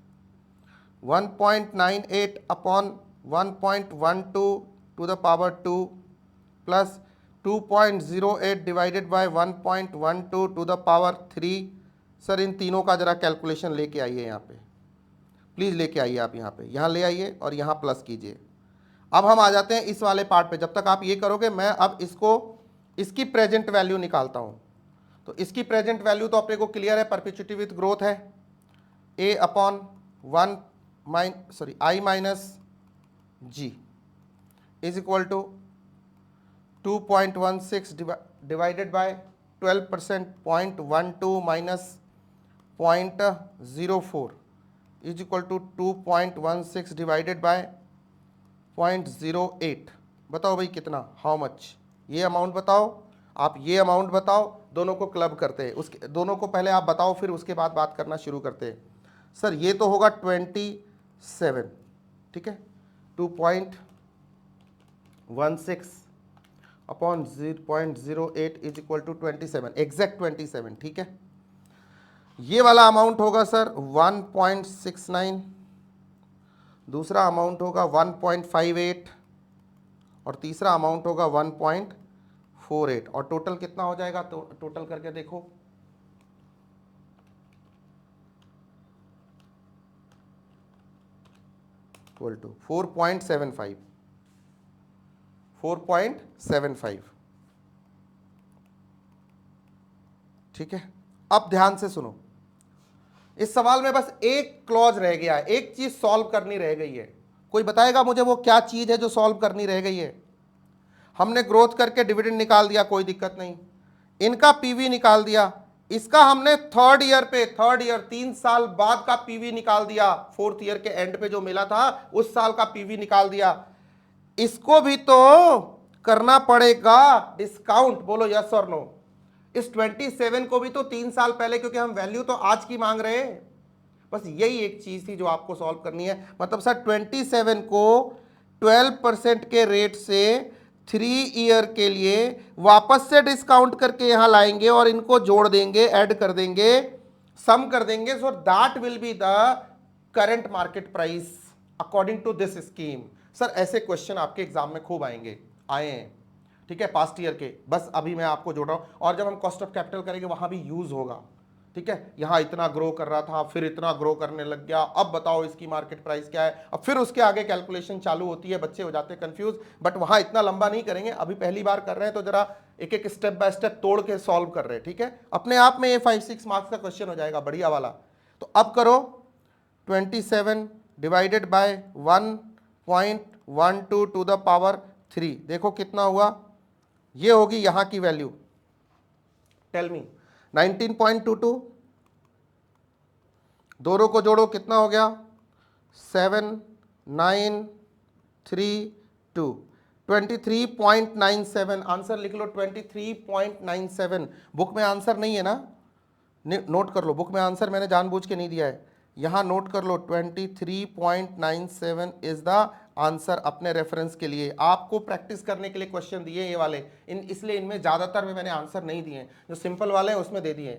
1.98 upon 1.12 to the power 2 plus 2.08 divided by 1.12 to the power 3। Sir इन तीनों का जरा कैलकुलेशन लेके आइए यहाँ पे, प्लीज़ लेके आइए आप यहाँ पे, यहाँ ले आइए और यहाँ प्लस कीजिए। अब हम आ जाते हैं इस वाले पार्ट पे। जब तक आप ये करोगे मैं अब इसकी प्रेजेंट वैल्यू निकालता हूँ। तो इसकी प्रेजेंट वैल्यू तो अपने को क्लियर है, परपेचुइटी विथ ग्रोथ है, a upon i minus g is equal to 2.16 divided by 12%, 0.12 minus 0.04 is equal to 2.16 divided by 0.08। बताओ भाई कितना, हाउ मच? ये अमाउंट बताओ, आप ये अमाउंट बताओ, दोनों को क्लब करते हैं। उसके दोनों को पहले आप बताओ, फिर उसके बाद बात करना शुरू करते हैं। सर ये तो होगा 27, ठीक है, 2.16 upon 0.08 is equal to 27, exact 27, ठीक है। ये वाला अमाउंट होगा सर 1.69, दूसरा अमाउंट होगा 1.58 और तीसरा अमाउंट होगा 1.48। और टोटल कितना हो जाएगा? तो टोटल करके देखो, इक्वल टू 4.75, ठीक है। अब ध्यान से सुनो, इस सवाल में बस एक क्लॉज रह गया है, एक चीज सॉल्व करनी रह गई है। कोई बताएगा मुझे वो क्या चीज है जो सॉल्व करनी रह गई है? हमने ग्रोथ करके डिविडेंड निकाल दिया, कोई दिक्कत नहीं। इनका पीवी निकाल दिया, इसका हमने थर्ड ईयर 3 साल बाद का पीवी निकाल दिया, फोर्थ ईयर के एंड पे जो मिला था उस साल का पीवी निकाल दिया। इसको भी तो करना पड़ेगा डिस्काउंट, बोलो यस और नो। इस 27 को भी तो 3 साल पहले, क्योंकि हम वैल्यू तो आज की मांग रहे हैं। बस यही एक चीज थी जो आपको सॉल्व करनी है। मतलब सर 27 को 12% के रेट से 3 ईयर के लिए वापस से डिस्काउंट करके यहां लाएंगे और इनको जोड़ देंगे, ऐड कर देंगे, सम कर देंगे। So that will be the current market price according to this scheme. Sir ऐसे क्वेश्चन आपके एग्जाम में खूब आए हैं, ठीक है, पास्ट ईयर के। बस अभी मैं आपको जोड़ रहा हूं, और जब हम कॉस्ट ऑफ कैपिटल करेंगे वहां भी यूज होगा, ठीक है। यहां इतना ग्रो कर रहा था, फिर इतना ग्रो करने लग गया, अब बताओ इसकी मार्केट प्राइस क्या है। अब फिर उसके आगे कैलकुलेशन चालू होती है, बच्चे हो जाते हैं कंफ्यूज। बट वहां इतना लंबा नहीं करेंगे, अभी पहली बार कर रहे हैं तो जरा एक एक स्टेप बाय स्टेप तोड़ के सॉल्व कर रहे हैं, ठीक है। अपने आप में ये 5-6 मार्क्स का क्वेश्चन हो जाएगा, बढ़िया वाला। तो अब करो 27 divided by 1.12 to the power 3, देखो कितना हुआ। ये होगी यहां की वैल्यू, टेल मी, 19.22। दोनों को जोड़ो, कितना हो गया? 7932, 23.97। आंसर लिख लो 23.97। बुक में आंसर नहीं है ना, नोट कर लो, बुक में आंसर मैंने जानबूझ के नहीं दिया है, यहां नोट कर लो 23.97 इज द आंसर। अपने रेफरेंस के लिए आपको प्रैक्टिस करने के लिए क्वेश्चन दिए ये वाले, इसलिए इनमें ज़्यादातर में मैंने आंसर नहीं दिए, जो सिंपल वाले हैं उसमें दे दिए,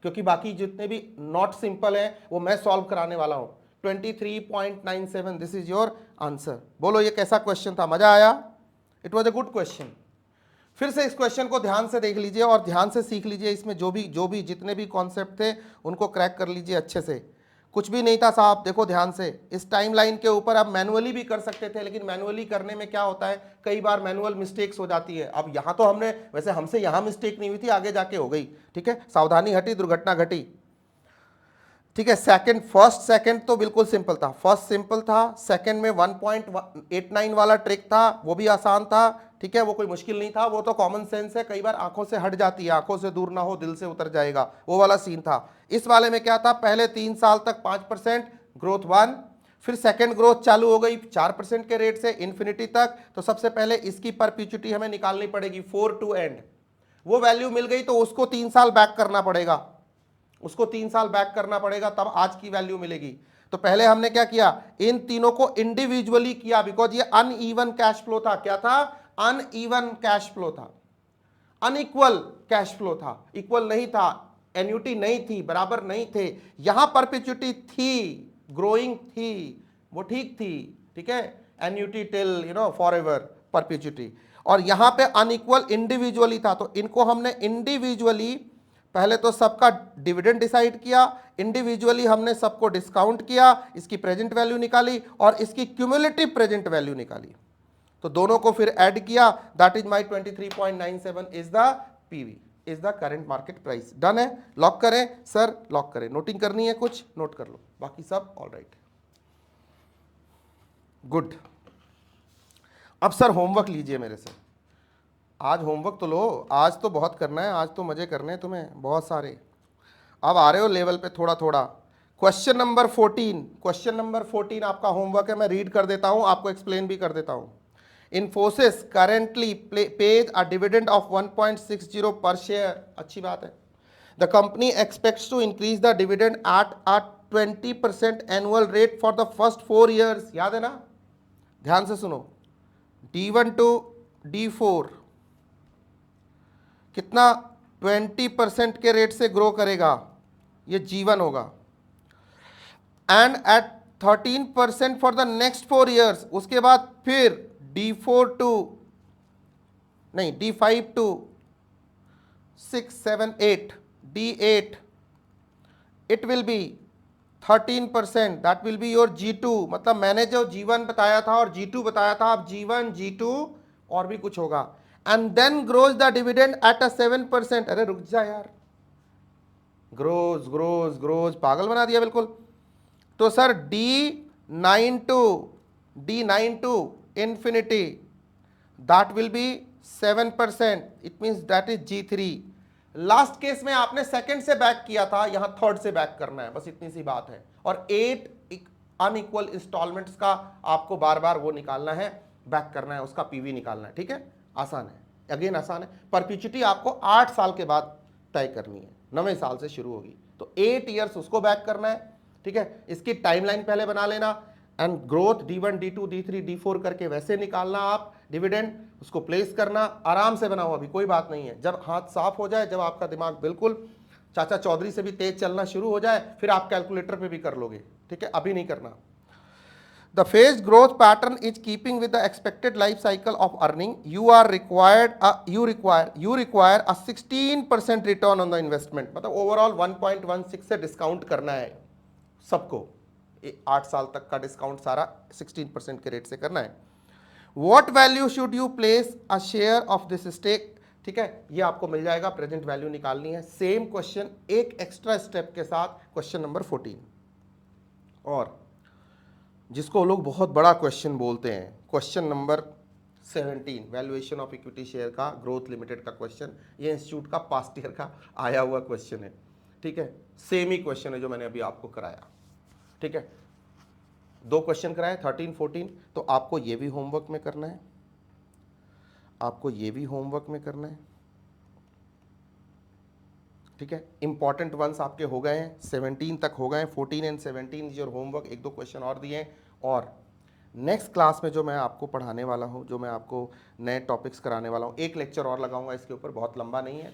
क्योंकि बाकी जितने भी नॉट सिंपल हैं वो मैं सॉल्व कराने वाला हूं। 23.97, दिस इज योर आंसर। बोलो ये कैसा क्वेश्चन था, मजा आया? It was a good question. फिर से इस क्वेश्चन को ध्यान से देख लीजिए और ध्यान से सीख लीजिए, इसमें जो भी जितने भी कॉन्सेप्ट थे उनको क्रैक कर लीजिए अच्छे से। कुछ भी नहीं था साहब, देखो ध्यान से, इस टाइमलाइन के ऊपर आप मैनुअली भी कर सकते थे, लेकिन मैनुअली करने में क्या होता है, कई बार मैनुअल मिस्टेक्स हो जाती है। अब यहाँ तो हमने, वैसे हमसे यहाँ मिस्टेक नहीं हुई थी, आगे जाके हो गई, ठीक है, सावधानी हटी दुर्घटना घटी, ठीक है। फर्स्ट सेकंड तो बिल्कुल सिंपल था, फर्स्ट सिंपल था, सेकंड में 1.89 वाला ट्रिक था, वो भी आसान था, ठीक है, वो कोई मुश्किल नहीं था, वो तो कॉमन सेंस है, कई बार आंखों से हट जाती है, आंखों से दूर ना हो दिल से उतर जाएगा, वो वाला सीन था। इस वाले में क्या था, पहले 3 साल तक 5% ग्रोथ 1, फिर सेकंड ग्रोथ चालू हो गई 4% के रेट से इन्फिनिटी तक। तो सबसे पहले इसकी परपेचुइटी हमें निकालनी पड़ेगी 4 टू एंड। वो वैल्यू मिल गई तो उसको 3 साल बैक करना पड़ेगा, उसको 3 साल बैक करना पड़ेगा, तब आज की वैल्यू मिलेगी। तो पहले हमने क्या किया, इन तीनों को इंडिविजुअली किया, बिकॉज ये अनइवन कैश फ्लो था। क्या था? अनइवन कैश फ्लो था, अनइक्वल कैश फ्लो था, इक्वल नहीं था, एन्युटी नहीं थी, बराबर नहीं थे। यहां परपेचुइटी थी, ग्रोइंग थी, वो ठीक थी, ठीक है, एन्युटी टिल फॉरएवर परपेचुइटी। और यहां पे अनइक्वल इंडिविजुअली था, तो इनको हमने इंडिविजुअली पहले तो सबका डिविडेंड डिसाइड किया, इंडिविजुअली हमने सबको डिस्काउंट किया, इसकी प्रेजेंट वैल्यू निकाली और इसकी क्यूमुलेटिव प्रेजेंट वैल्यू निकाली। तो दोनों को फिर ऐड किया, that is my 23.97 is the PV, is the current market price. Done है? लॉक करें सर? लॉक करें। नोटिंग करनी है? कुछ नोट कर लो, बाकी सब ऑल राइट। गुड। अब सर होमवर्क लीजिए मेरे से, आज होमवर्क तो लो, आज तो बहुत करना है, आज तो मजे करने हैं तुम्हें बहुत सारे। अब आ रहे हो लेवल पे थोड़ा थोड़ा। क्वेश्चन नंबर 14, क्वेश्चन नंबर 14 आपका होमवर्क है, मैं रीड कर देता हूं, आपको एक्सप्लेन भी कर देता हूं। Infosys currently pays a dividend of 1.60 per share, अच्छी बात है। The company expects to increase the dividend at a 20% annual rate for the first 4 years। याद है ना? ध्यान से सुनो, D1 to D4 कितना 20% के रेट से ग्रो करेगा, ये G1 होगा, and at 13% for the next 4 years। उसके बाद फिर D4 टू नहीं D5 to 6 7 8 D8 it will be 13%, that will be your G2। मतलब मैंने जो G1 बताया था और G2 बताया था, अब G1 G2 और भी कुछ होगा, and then grows the dividend at a 7%। अरे रुक जा यार, ग्रोज ग्रोज ग्रोज, पागल बना दिया बिल्कुल। तो sir D9 to infinity, that will be 7%, it means that is G3। Last case में आपने सेकंड से बैक किया था, यहां थर्ड से बैक करना है, बस इतनी सी बात है। और 8 अनइक्वल इंस्टॉलमेंट्स का आपको बार बार वो निकालना है, बैक करना है, उसका पीवी निकालना है, ठीक है? आसान है, अगेन आसान है। परपेचुइटी आपको 8 साल के बाद तय करनी है, 9वें साल से शुरू होगी, तो 8 ईयर्स उसको बैक करना है, ठीक है? इसकी टाइमलाइन पहले बना लेना, and growth D1 D2 D3 D4 करके वैसे निकालना आप डिविडेंड, उसको प्लेस करना, आराम से बनाओ, अभी कोई बात नहीं है। जब हाथ साफ हो जाए, जब आपका दिमाग बिल्कुल चाचा चौधरी से भी तेज चलना शुरू हो जाए, फिर आप कैलकुलेटर पे भी कर लोगे, ठीक है? अभी नहीं करना। The phase growth pattern is keeping with the expected life cycle of earning. You require a 16% return on the investment. मतलब ओवरऑल 1.16 से डिस्काउंट करना है सबको, 8 साल तक का डिस्काउंट सारा 16% के रेट से करना है। What value should you place a share of this stake? ठीक है, ये आपको मिल जाएगा, प्रेजेंट वैल्यू निकालनी है। सेम क्वेश्चन एक एक्स्ट्रा स्टेप के साथ, क्वेश्चन नंबर 14, और जिसको लोग बहुत बड़ा क्वेश्चन बोलते हैं, question number 17, valuation of equity share का, ग्रोथ लिमिटेड का क्वेश्चन। ये इंस्टीट्यूट का पास्ट ईयर का आया हुआ क्वेश्चन है, ठीक है? सेम ही क्वेश्चन है जो मैंने अभी आपको कराया, ठीक है? 2 क्वेश्चन कराए 13 14। तो आपको ये भी होमवर्क में करना है, आपको ये भी होमवर्क में करना है, ठीक है? इंपॉर्टेंट वंस आपके हो गए हैं, 17 तक हो गए हैं, 14 and 17 is your homework. 1-2 question और दिए हैं, और नेक्स्ट क्लास में जो मैं आपको पढ़ाने वाला हूँ, जो मैं आपको नए टॉपिक्स कराने वाला हूँ, एक लेक्चर और लगाऊंगा इसके ऊपर, बहुत लंबा नहीं है,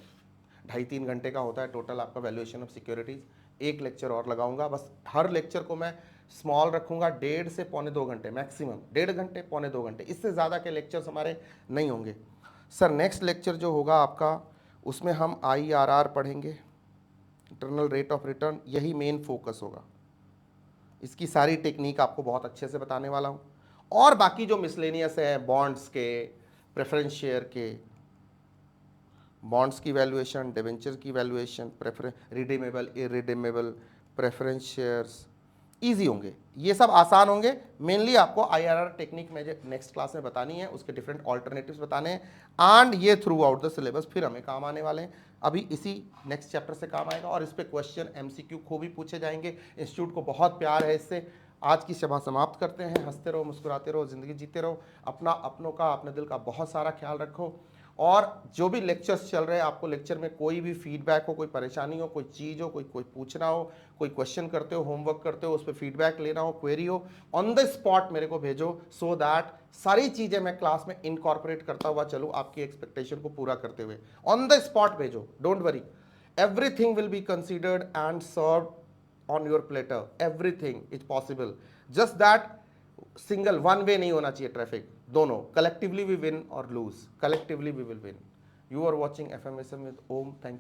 2.5-3 घंटे का होता है टोटल आपका वैल्यूएशन ऑफ सिक्योरिटीज़। एक लेक्चर और लगाऊंगा, बस हर लेक्चर को मैं स्मॉल रखूंगा, 1.5 से 1.25 घंटे मैक्सिमम, 1.5 घंटे 1.25 घंटे, इससे ज़्यादा के लेक्चर्स हमारे नहीं होंगे। सर नेक्स्ट लेक्चर जो होगा आपका, उसमें हम IRR पढ़ेंगे, इंटरनल रेट ऑफ रिटर्न, यही मेन फोकस होगा। इसकी सारी टेक्निक आपको बहुत अच्छे से बताने वाला हूँ, और बाकी जो मिसलेनियस है, बॉन्ड्स के, प्रेफरेंस शेयर के, बॉन्ड्स की वैल्यूएशन, डिवेंचर की valuation, redeemable irredeemable, preference shares, easy होंगे, ये सब आसान होंगे। मेनली आपको IRR टेक्निक में नेक्स्ट क्लास में बतानी है, उसके डिफरेंट ऑल्टरनेटिव्स बताने हैं, एंड ये थ्रू आउट द सिलेबस फिर हमें काम आने वाले हैं। अभी इसी नेक्स्ट चैप्टर से काम आएगा, और इस पे क्वेश्चन MCQ खूब ही पूछे जाएंगे। इंस्टीट्यूट को बहुत प्यार है इससे, आज की सभा समाप्त करते हैं। हंसते रहो, मुस्कुराते रहो, ज़िंदगी जीते रहो। अपना, अपनों का, अपने दिल का बहुत सारा ख्याल रखो। और जो भी लेक्चर्स चल रहे हैं, आपको लेक्चर में कोई भी फीडबैक हो, कोई परेशानी हो, कोई चीज़ हो, कोई कोई पूछना हो, कोई क्वेश्चन करते हो, होमवर्क करते हो, उस पर फीडबैक लेना हो, क्वेरी हो, ऑन द स्पॉट मेरे को भेजो, सो दैट सारी चीज़ें मैं क्लास में इनकॉर्पोरेट करता हुआ चलूँ, आपकी एक्सपेक्टेशन को पूरा करते हुए। ऑन द स्पॉट भेजो, don't worry, everything will be considered and served on your platter. Everything is possible, just that single one way नहीं होना चाहिए ट्रैफिक, दोनों collectively we win or lose, collectively we will win. You are watching FMSM with Om. Thank you.